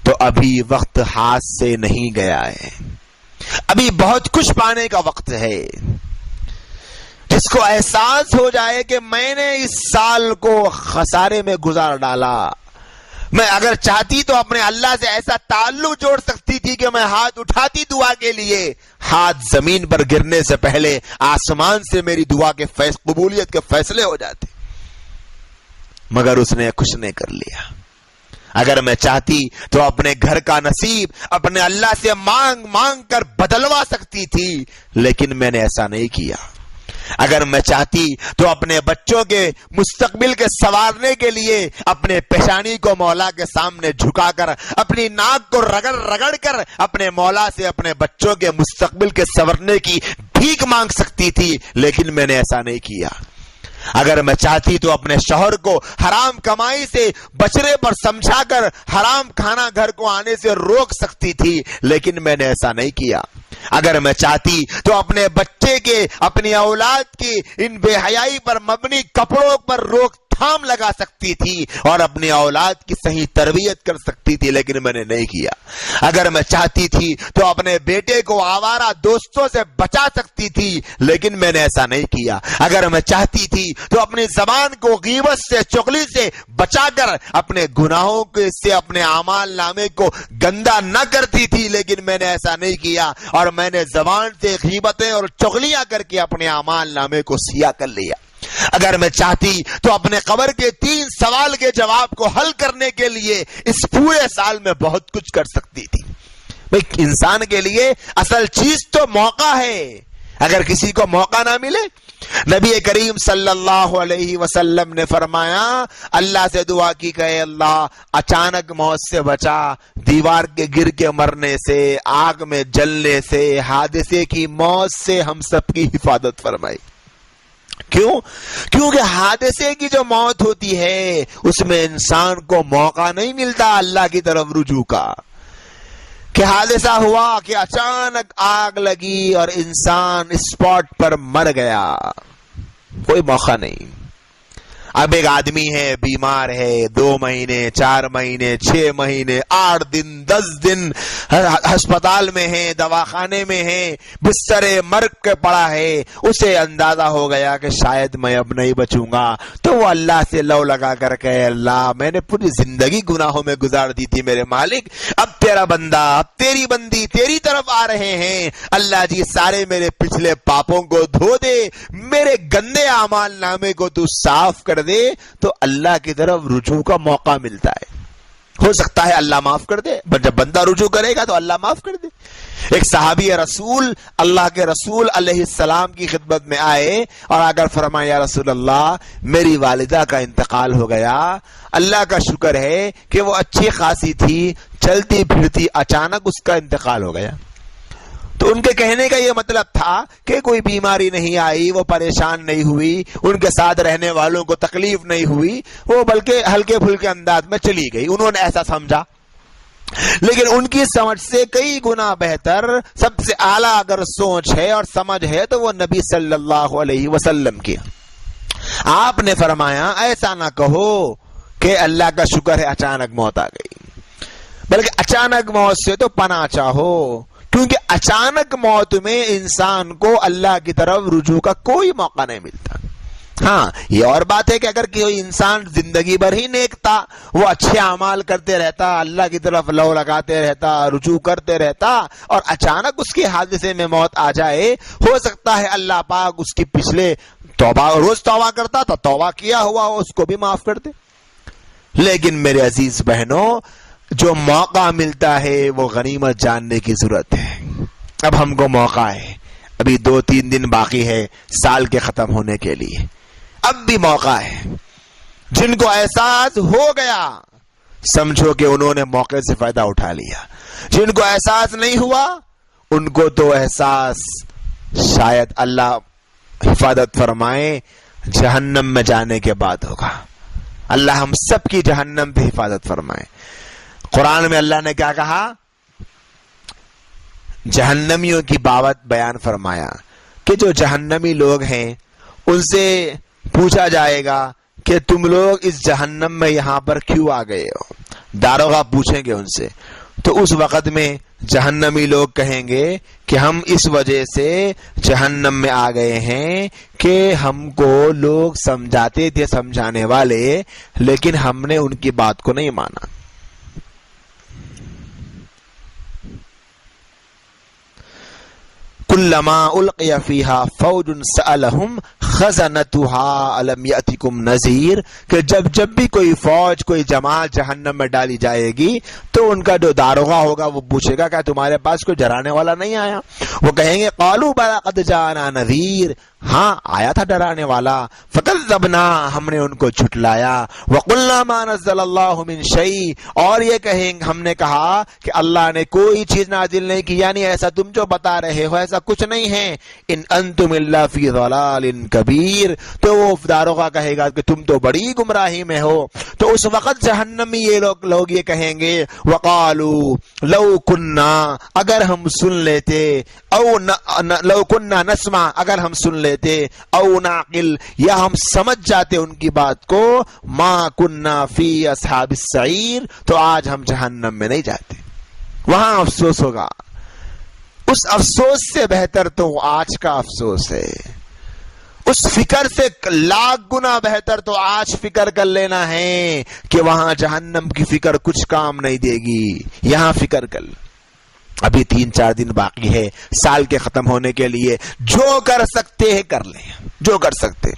تو ابھی وقت ہاتھ سے نہیں گیا ہے، ابھی بہت کچھ پانے کا وقت ہے۔ جس کو احساس ہو جائے کہ میں نے اس سال کو خسارے میں گزار ڈالا، میں اگر چاہتی تو اپنے اللہ سے ایسا تعلق جوڑ سکتی تھی کہ میں ہاتھ اٹھاتی دعا کے لیے، ہاتھ زمین پر گرنے سے پہلے آسمان سے میری دعا کے قبولیت کے فیصلے ہو جاتے، مگر اس نے کچھ نہیں کر لیا۔ اگر میں چاہتی تو اپنے گھر کا نصیب اپنے اللہ سے مانگ مانگ کر بدلوا سکتی تھی، لیکن میں نے ایسا نہیں کیا۔ اگر میں چاہتی تو اپنے بچوں کے مستقبل کے سنوارنے کے لیے اپنے پیشانی کو مولا کے سامنے جھکا کر، اپنی ناک کو رگڑ رگڑ کر اپنے مولا سے اپنے بچوں کے مستقبل کے سنورنے کی بھیک مانگ سکتی تھی، لیکن میں نے ایسا نہیں کیا۔ اگر میں چاہتی تو اپنے شوہر کو حرام کمائی سے بچڑے پر سمجھا کر حرام کھانا گھر کو آنے سے روک سکتی تھی، لیکن میں نے ایسا نہیں کیا۔ اگر میں چاہتی تو اپنے بچے کے، اپنی اولاد کی ان بے حیائی پر مبنی کپڑوں پر روک تھام لگا سکتی تھی اور اپنی اولاد کی صحیح تربیت کر سکتی تھی، لیکن میں نے نہیں کیا۔ اگر میں چاہتی تھی تو اپنے بیٹے کو آوارہ دوستوں سے بچا سکتی تھی، لیکن میں نے ایسا نہیں کیا۔ اگر میں چاہتی تھی تو اپنی زبان کو غیبت سے، چغلی سے بچا کر اپنے گناہوں سے اپنے اعمال نامے کو گندا نہ کرتی تھی، لیکن میں نے ایسا نہیں کیا اور میں نے زبان سے غیبتیں اور چغلیاں کر کے اپنے اعمال نامے کو سیاہ کر لیا۔ اگر میں چاہتی تو اپنے قبر کے 3 سوال کے جواب کو حل کرنے کے لیے اس پورے سال میں بہت کچھ کر سکتی تھی۔ بھئی انسان کے لیے اصل چیز تو موقع ہے، اگر کسی کو موقع نہ ملے، نبی کریم صلی اللہ علیہ وسلم نے فرمایا، اللہ سے دعا کی کہ اللہ اچانک موت سے بچا، دیوار کے گر کے مرنے سے، آگ میں جلنے سے، حادثے کی موت سے ہم سب کی حفاظت فرمائی۔ کیوں؟ کیونکہ حادثے کی جو موت ہوتی ہے اس میں انسان کو موقع نہیں ملتا اللہ کی طرف رجوع کا، کہ حادثہ ہوا کہ اچانک آگ لگی اور انسان اسپاٹ پر مر گیا، کوئی موقع نہیں۔ اب ایک آدمی ہے، بیمار ہے، 2 مہینے 4 مہینے 6 مہینے 8 دن 10 دن ہسپتال میں ہے، دواخانے میں ہے، بستر مرگ کے پڑا ہے، اسے اندازہ ہو گیا کہ شاید میں اب نہیں بچوں گا، تو وہ اللہ سے لو لگا کر کہ اللہ میں نے پوری زندگی گناہوں میں گزار دی تھی، میرے مالک اب تیرا بندہ، اب تیری بندی تیری طرف آ رہے ہیں، اللہ جی سارے میرے پچھلے پاپوں کو دھو دے، میرے گندے اعمال نامے کو تو صاف کر دے، تو اللہ کی طرف رجوع کا موقع ملتا ہے۔ ہو سکتا ہے اللہ معاف کر دے، جب بندہ رجوع کرے گا تو اللہ معاف کر دے۔ ایک صحابی رسول اللہ کے رسول علیہ السلام کی خدمت میں آئے اور اگر فرمایا یا رسول اللہ میری والدہ کا انتقال ہو گیا، اللہ کا شکر ہے کہ وہ اچھی خاصی تھی، چلتی پھرتی، اچانک اس کا انتقال ہو گیا۔ تو ان کے کہنے کا یہ مطلب تھا کہ کوئی بیماری نہیں آئی، وہ پریشان نہیں ہوئی، ان کے ساتھ رہنے والوں کو تکلیف نہیں ہوئی، وہ بلکہ ہلکے پھلکے انداز میں چلی گئی، انہوں نے ایسا سمجھا۔ لیکن ان کی سمجھ سے کئی گنا بہتر، سب سے اعلیٰ اگر سوچ ہے اور سمجھ ہے تو وہ نبی صلی اللہ علیہ وسلم کی۔ آپ نے فرمایا ایسا نہ کہو کہ اللہ کا شکر ہے اچانک موت آ گئی، بلکہ اچانک موت سے تو پناہ چاہو، کیونکہ اچانک موت میں انسان کو اللہ کی طرف رجوع کا کوئی موقع نہیں ملتا۔ ہاں یہ اور بات ہے کہ اگر کوئی انسان زندگی بھر ہی نیک تھا، وہ اچھے اعمال کرتے رہتا، اللہ کی طرف لو لگاتے رہتا، رجوع کرتے رہتا، اور اچانک اس کے حادثے میں موت آ جائے، ہو سکتا ہے اللہ پاک اس کی پچھلے توبہ، روز توبہ کرتا تھا، توبہ کیا ہوا ہو اس کو بھی معاف کر دے۔ لیکن میرے عزیز بہنوں، جو موقع ملتا ہے وہ غنیمت جاننے کی ضرورت ہے۔ اب ہم کو موقع ہے، ابھی 2-3 دن باقی ہے سال کے ختم ہونے کے لیے، اب بھی موقع ہے۔ جن کو احساس ہو گیا سمجھو کہ انہوں نے موقع سے فائدہ اٹھا لیا. جن کو احساس نہیں ہوا ان کو تو احساس شاید اللہ حفاظت فرمائے جہنم میں جانے کے بعد ہوگا. اللہ ہم سب کی جہنم پہ حفاظت فرمائے. قرآن میں اللہ نے کیا کہا؟ جہنمیوں کی بابت بیان فرمایا کہ جو جہنمی لوگ ہیں ان سے پوچھا جائے گا کہ تم لوگ اس جہنم میں یہاں پر کیوں آ گئے ہو. داروغہ پوچھیں گے ان سے، تو اس وقت میں جہنمی لوگ کہیں گے کہ ہم اس وجہ سے جہنم میں آ گئے ہیں کہ ہم کو لوگ سمجھاتے تھے سمجھانے والے، لیکن ہم نے ان کی بات کو نہیں مانا. کلما القی فیہا فوج سألہم خزنتها الم یأتکم نذیر، کہ جب بھی کوئی فوج کوئی جماعت جہنم میں ڈالی جائے گی تو ان کا جو داروغہ ہوگا وہ پوچھے گا کہ تمہارے پاس کوئی ڈرانے والا نہیں آیا؟ وہ کہیں گے قالوا بلی قد جاءنا نذیر، ہاں آیا تھا ڈرانے والا. فکذبنا، ہم نے ان کو جھٹلایا. وقلنا ما نزل اللہ من شیء، اور یہ کہیں ہم نے کہا کہ اللہ نے کوئی چیز نازل نہیں کی، یعنی ایسا تم جو بتا رہے ہو ایسا کچھ نہیں ہے. ان انتم الا فی ضلال کبیر، تو وہ داروغہ کہے گا کہ تم تو بڑی گمراہی میں ہو. تو اس وقت جہنمی یہ لوگ یہ کہیں گے وقالو لو کننا، اگر ہم سن لیتے، او لو کننا نسمع، اگر ہم سن لیتے، او نعقل، یا ہم سمجھ جاتے ان کی بات کو، ما کننا فی اصحاب السعیر، تو آج ہم جہنم میں نہیں جاتے. وہاں افسوس ہوگا. اس افسوس سے بہتر تو آج کا افسوس ہے. اس فکر سے لاکھ گنا بہتر تو آج فکر کر لینا ہے کہ وہاں جہنم کی فکر کچھ کام نہیں دے گی. یہاں فکر کر، ابھی 3-4 دن باقی ہے سال کے ختم ہونے کے لیے. جو کر سکتے ہیں کر لیں، جو کر سکتے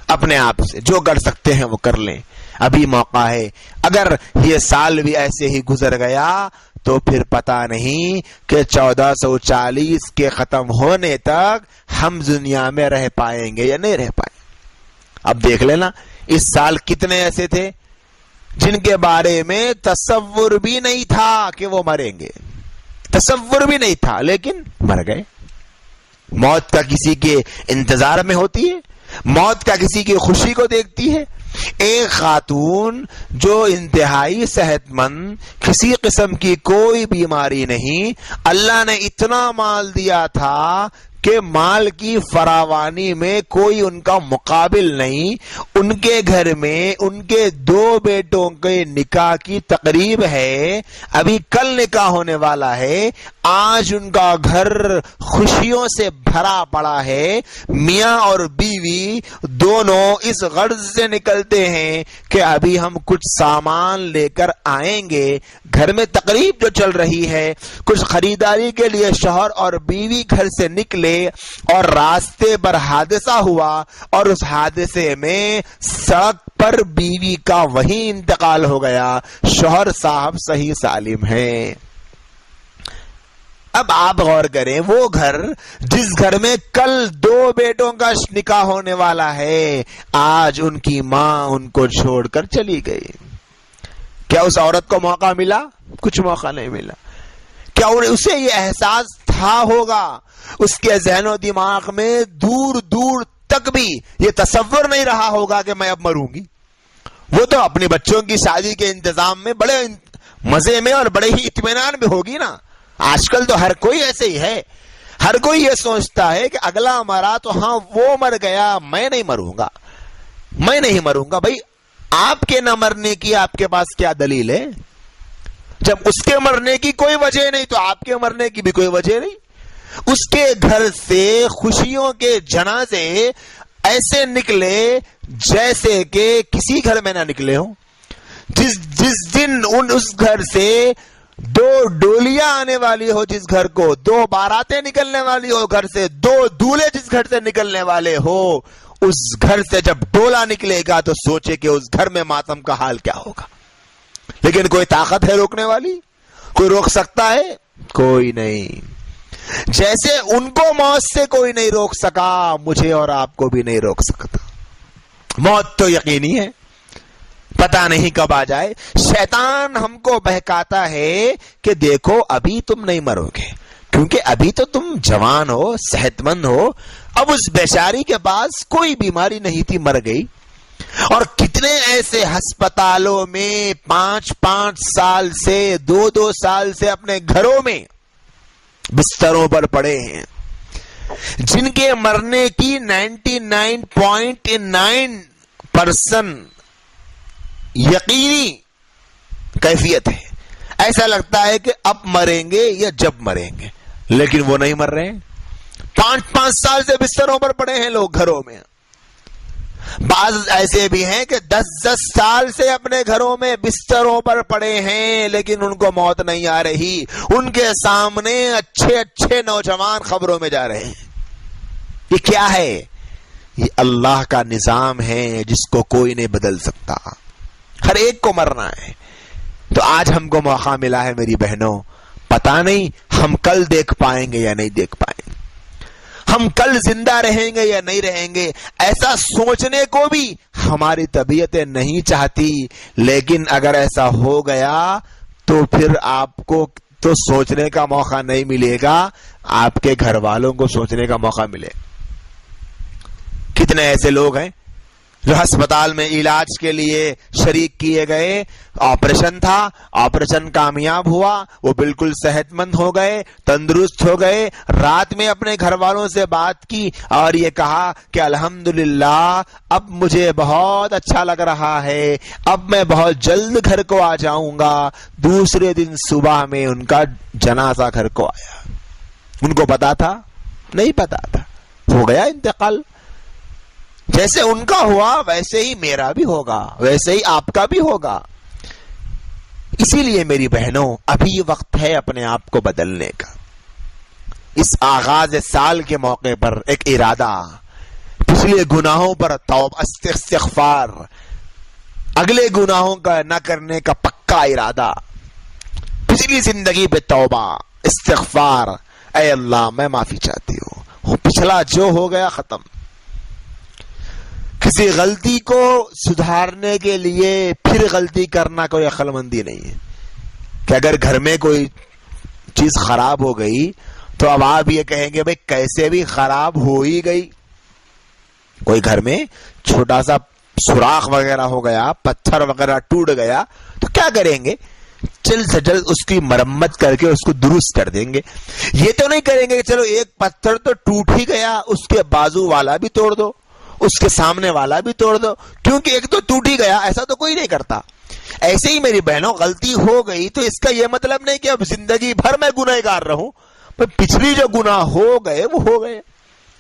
اپنے آپ سے جو کر سکتے ہیں وہ کر لیں. ابھی موقع ہے. اگر یہ سال بھی ایسے ہی گزر گیا تو پھر پتا نہیں کہ 1440 کے ختم ہونے تک ہم دنیا میں رہ پائیں گے یا نہیں رہ پائیں. اب دیکھ لینا اس سال کتنے ایسے تھے جن کے بارے میں تصور بھی نہیں تھا کہ وہ مریں گے، تصور بھی نہیں تھا، لیکن مر گئے. موت کا کسی کے انتظار میں ہوتی ہے، موت کا کسی کی خوشی کو دیکھتی ہے. ایک خاتون جو انتہائی صحت مند، کسی قسم کی کوئی بیماری نہیں، اللہ نے اتنا مال دیا تھا کہ مال کی فراوانی میں کوئی ان کا مقابل نہیں. ان کے گھر میں ان کے 2 بیٹوں کے نکاح کی تقریب ہے، ابھی کل نکاح ہونے والا ہے. آج ان کا گھر خوشیوں سے بھرا پڑا ہے. میاں اور بیوی دونوں اس غرض سے نکلتے ہیں کہ ابھی ہم کچھ سامان لے کر آئیں گے. گھر میں تقریب جو چل رہی ہے، کچھ خریداری کے لیے شوہر اور بیوی گھر سے نکلے اور راستے پر حادثہ ہوا، اور اس حادثے میں سڑک پر بیوی کا وہیں انتقال ہو گیا. شوہر صاحب صحیح سالم ہیں. اب آپ غور کریں، وہ گھر جس گھر میں کل 2 بیٹوں کا نکاح ہونے والا ہے، آج ان کی ماں ان کو چھوڑ کر چلی گئی. کیا اس عورت کو موقع ملا؟ کچھ موقع نہیں ملا. کیا اسے یہ احساس تھا ہوگا؟ اس کے ذہن و دماغ میں دور دور تک بھی یہ تصور نہیں رہا ہوگا کہ میں اب مروں گی. وہ تو اپنے بچوں کی شادی کے انتظام میں بڑے مزے میں اور بڑے ہی اطمینان میں ہوگی نا. آج کل تو ہر کوئی ایسے ہی ہے. ہر کوئی یہ سوچتا ہے کہ اگلا مرا تو ہاں وہ مر گیا، میں نہیں مروں گا، میں نہیں مروں گا. بھائی آپ کے نہ مرنے کی آپ کے پاس کیا دلیل ہے؟ جب اس کے مرنے کی کوئی وجہ نہیں تو آپ کے مرنے کی بھی کوئی وجہ نہیں. اس کے گھر سے خوشیوں کے جنازے ایسے نکلے جیسے کہ کسی گھر میں نہ نکلے ہوں. جس دن اس گھر سے 2 ڈولیاں آنے والی ہو، جس گھر کو 2 باراتیں نکلنے والی ہو، گھر سے 2 دولہے جس گھر سے نکلنے والے ہو، اس گھر سے جب ڈولا نکلے گا تو سوچے کہ اس گھر میں ماتم کا حال کیا ہوگا. لیکن کوئی طاقت ہے روکنے والی؟ کوئی روک سکتا ہے؟ کوئی نہیں. جیسے ان کو موت سے کوئی نہیں روک سکا، مجھے اور آپ کو بھی نہیں روک سکتا. موت تو یقینی ہے، پتہ نہیں کب آ جائے. شیطان ہم کو بہکاتا ہے کہ دیکھو ابھی تم نہیں مرو گے کیونکہ ابھی تو تم جوان ہو, صحت مند ہو. اب اس بیچاری کے پاس کوئی بیماری نہیں تھی, مر گئی. اور کتنے ایسے ہسپتالوں میں 5 سال سے 2 سال سے اپنے گھروں میں بستروں پر پڑے ہیں, جن کے مرنے کی 99.9% یقینی کیفیت ہے. ایسا لگتا ہے کہ اب مریں گے یا جب مریں گے, لیکن وہ نہیں مر رہے ہیں. 5 سال سے بستروں پر پڑے ہیں لوگ گھروں میں. بعض ایسے بھی ہیں کہ 10 سال سے اپنے گھروں میں بستروں پر پڑے ہیں, لیکن ان کو موت نہیں آ رہی. ان کے سامنے اچھے نوجوان خبروں میں جا رہے ہیں. یہ کیا ہے؟ یہ اللہ کا نظام ہے جس کو کوئی نہیں بدل سکتا. ہر ایک کو مرنا ہے. تو آج ہم کو موقع ملا ہے میری بہنوں, پتہ نہیں ہم کل دیکھ پائیں گے یا نہیں دیکھ پائیں گے, ہم کل زندہ رہیں گے یا نہیں رہیں گے. ایسا سوچنے کو بھی ہماری طبیعتیں نہیں چاہتی, لیکن اگر ایسا ہو گیا تو پھر آپ کو تو سوچنے کا موقع نہیں ملے گا, آپ کے گھر والوں کو سوچنے کا موقع ملے. کتنے ایسے لوگ ہیں جو ہسپتال میں علاج کے لیے شریک کیے گئے, آپریشن تھا, آپریشن کامیاب ہوا, وہ بالکل صحت مند ہو گئے, تندرست ہو گئے. رات میں اپنے گھر والوں سے بات کی اور یہ کہا کہ الحمدللہ اب مجھے بہت اچھا لگ رہا ہے, اب میں بہت جلد گھر کو آ جاؤں گا. دوسرے دن صبح میں ان کا جنازہ گھر کو آیا. ان کو پتا تھا؟ نہیں پتا تھا. ہو گیا انتقال. جیسے ان کا ہوا ویسے ہی میرا بھی ہوگا, ویسے ہی آپ کا بھی ہوگا. اسی لیے میری بہنوں ابھی وقت ہے اپنے آپ کو بدلنے کا. اس آغاز سال کے موقع پر ایک ارادہ, پچھلے گناہوں پر توبہ استغفار, اگلے گناہوں کا نہ کرنے کا پکا ارادہ, پچھلی زندگی پہ توبہ استغفار. اے اللہ میں معافی چاہتی ہوں, پچھلا جو ہو گیا ختم. کسی غلطی کو سدھارنے کے لیے پھر غلطی کرنا کوئی عقل مندی نہیں ہے. کہ اگر گھر میں کوئی چیز خراب ہو گئی تو اب آپ یہ کہیں گے بھئی کیسے بھی خراب ہو ہی گئی. کوئی گھر میں چھوٹا سا سوراخ وغیرہ ہو گیا, پتھر وغیرہ ٹوٹ گیا, تو کیا کریں گے؟ جلد سے جلد اس کی مرمت کر کے اس کو درست کر دیں گے. یہ تو نہیں کریں گے کہ چلو ایک پتھر تو ٹوٹ ہی گیا, اس کے بازو والا بھی توڑ دو, اس کے سامنے والا بھی توڑ دو, کیونکہ ایک تو ٹوٹ ہی گیا. ایسا تو کوئی نہیں کرتا. ایسے ہی میری بہنوں غلطی ہو گئی تو اس کا یہ مطلب نہیں کہ اب زندگی بھر میں گنہگار رہوں. پچھلی جو گناہ ہو گئے وہ ہو گئے.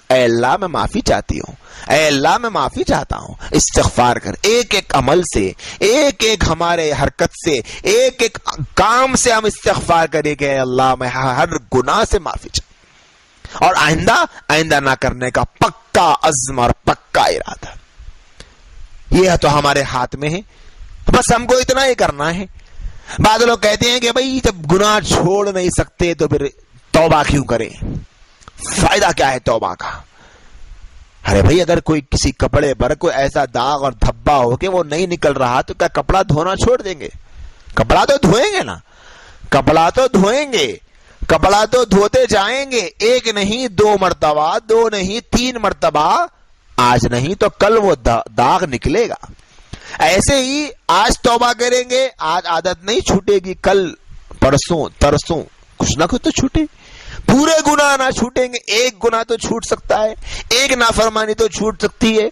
اے اللہ میں معافی چاہتی ہوں, اے اللہ میں معافی چاہتا ہوں. استغفار کر. ایک ایک عمل سے, ایک ایک ہمارے حرکت سے, ایک ایک کام سے ہم استغفار کریں کہ اے اللہ میں ہر گناہ سے معافی چاہتا ہوں, اور آئندہ نہ کرنے کا پکا عزم اور پکا ارادہ. یہ تو ہمارے ہاتھ میں ہے, بس ہم کو اتنا ہی کرنا ہے. بعض لوگ کہتے ہیں کہ بھئی جب گناہ چھوڑ نہیں سکتے تو پھر توبہ کیوں کریں, فائدہ کیا ہے توبہ کا؟ ارے بھئی اگر کوئی کسی کپڑے پر کوئی ایسا داغ اور دھبا ہو کہ وہ نہیں نکل رہا تو کیا کپڑا دھونا چھوڑ دیں گے؟ کپڑا تو دھوئیں گے نا, کپڑا تو دھوئیں گے, کپڑا تو دھوتے جائیں گے. ایک نہیں 2 مرتبہ, 2 نہیں 3 مرتبہ, آج نہیں تو کل وہ داغ نکلے گا. ایسے ہی آج توبہ کریں گے, آج عادت نہیں چھوٹے گی, کل پرسوں ترسوں کچھ نہ کچھ تو چھوٹے. پورے گناہ نہ چھوٹیں گے, ایک گناہ تو چھوٹ سکتا ہے, ایک نافرمانی تو چھوٹ سکتی ہے.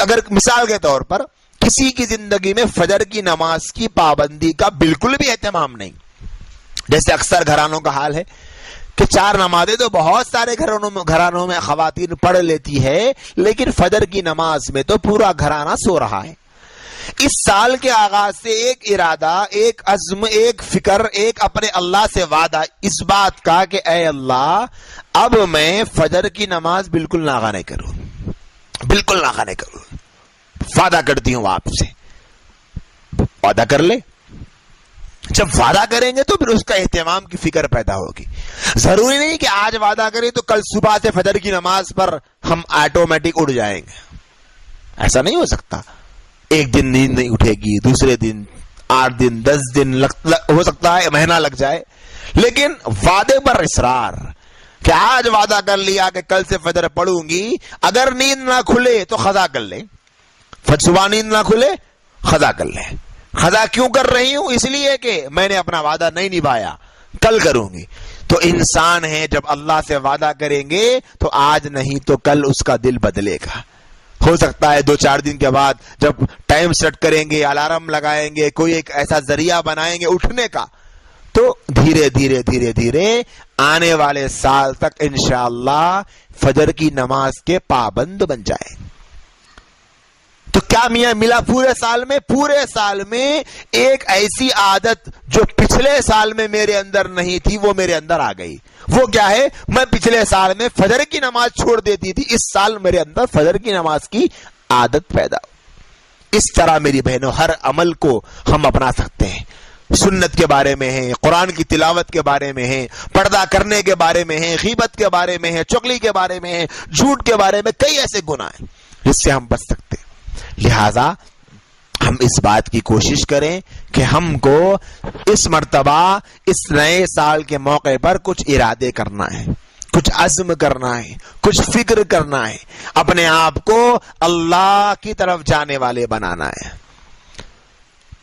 اگر مثال کے طور پر کسی کی زندگی میں فجر کی نماز کی پابندی کا بالکل بھی اہتمام نہیں, جیسے اکثر گھرانوں کا حال ہے کہ 4 نمازیں تو بہت سارے گھرانوں میں خواتین پڑھ لیتی ہے, لیکن فجر کی نماز میں تو پورا گھرانہ سو رہا ہے. اس سال کے آغاز سے ایک ارادہ, ایک عزم, ایک فکر, ایک اپنے اللہ سے وعدہ اس بات کا کہ اے اللہ اب میں فجر کی نماز بالکل ناغہ نہیں کروں, بالکل ناغہ نہیں کروں. وعدہ کرتی ہوں آپ سے. وعدہ کر لے. جب وعدہ کریں گے تو پھر اس کا اہتمام کی فکر پیدا ہوگی. ضروری نہیں کہ آج وعدہ کریں تو کل صبح سے فجر کی نماز پر ہم آٹومیٹک اٹھ جائیں گے, ایسا نہیں ہو سکتا. ایک دن نیند نہیں اٹھے گی، دوسرے دن 8 دن 10 دن ہو سکتا ہے مہینہ لگ جائے، لیکن وعدے پر اصرار کہ آج وعدہ کر لیا کہ کل سے فجر پڑھوں گی، اگر نیند نہ کھلے تو قضا کر لیں، صبح نیند نہ کھلے قضا کر لیں۔ قضا کیوں کر رہی ہوں؟ اس لیے کہ میں نے اپنا وعدہ نہیں نبھایا، کل کروں گی۔ تو انسان ہے جب اللہ سے وعدہ کریں گے تو آج نہیں تو کل اس کا دل بدلے گا۔ ہو سکتا ہے 2-4 دن کے بعد جب ٹائم سیٹ کریں گے، الارم لگائیں گے، کوئی ایک ایسا ذریعہ بنائیں گے اٹھنے کا، تو دھیرے دھیرے دھیرے دھیرے آنے والے سال تک انشاءاللہ فجر کی نماز کے پابند بن جائیں۔ تو کیا میاں ملا پورے سال میں ایک ایسی عادت جو پچھلے سال میں میرے اندر نہیں تھی وہ میرے اندر آ گئی۔ وہ کیا ہے؟ میں پچھلے سال میں فجر کی نماز چھوڑ دیتی تھی، اس سال میرے اندر فجر کی نماز کی عادت پیدا ہو۔ اس طرح میری بہنوں ہر عمل کو ہم اپنا سکتے ہیں۔ سنت کے بارے میں ہے، قرآن کی تلاوت کے بارے میں ہے، پردہ کرنے کے بارے میں ہے، غیبت کے بارے میں ہے، چغلی کے بارے میں ہے، جھوٹ کے بارے میں، کئی ایسے گناہ ہیں جس سے ہم بچ سکتے ہیں۔ لہذا ہم اس بات کی کوشش کریں کہ ہم کو اس مرتبہ اس نئے سال کے موقع پر کچھ ارادے کرنا ہے، کچھ عزم کرنا ہے، کچھ فکر کرنا ہے، اپنے آپ کو اللہ کی طرف جانے والے بنانا ہے۔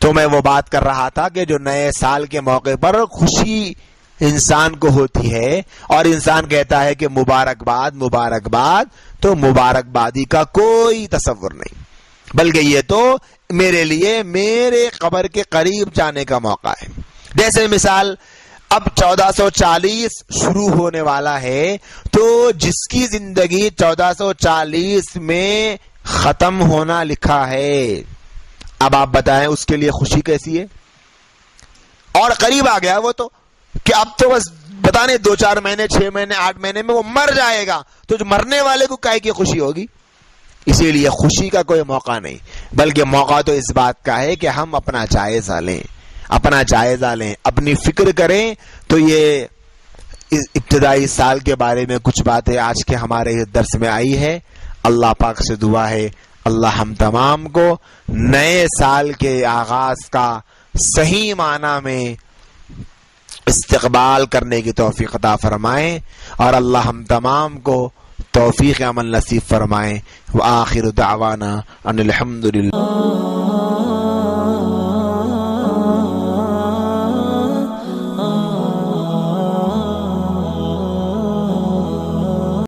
تو میں وہ بات کر رہا تھا کہ جو نئے سال کے موقع پر خوشی انسان کو ہوتی ہے اور انسان کہتا ہے کہ مبارکباد مبارکباد، تو مبارکبادی کا کوئی تصور نہیں، بلکہ یہ تو میرے لیے میرے قبر کے قریب جانے کا موقع ہے۔ جیسے مثال اب 1440 شروع ہونے والا ہے، تو جس کی زندگی 1440 میں ختم ہونا لکھا ہے، اب آپ بتائیں اس کے لیے خوشی کیسی ہے؟ اور قریب آ گیا وہ تو کہ اب تو بس بتانے 2-4 مہینے 6 مہینے 8 مہینے میں وہ مر جائے گا، تو جو مرنے والے کو کائے کی خوشی ہوگی؟ اسی لیے خوشی کا کوئی موقع نہیں، بلکہ موقع تو اس بات کا ہے کہ ہم اپنا جائزہ لیں، اپنی فکر کریں۔ تو یہ ابتدائی سال کے بارے میں کچھ باتیں آج کے ہمارے درس میں آئی ہے۔ اللہ پاک سے دعا ہے اللہ ہم تمام کو نئے سال کے آغاز کا صحیح معنی میں استقبال کرنے کی توفیق عطا فرمائیں، اور اللہ ہم تمام کو توفیق عمل نصیب فرمائیں۔ وآخر دعوانا ان الحمدللہ۔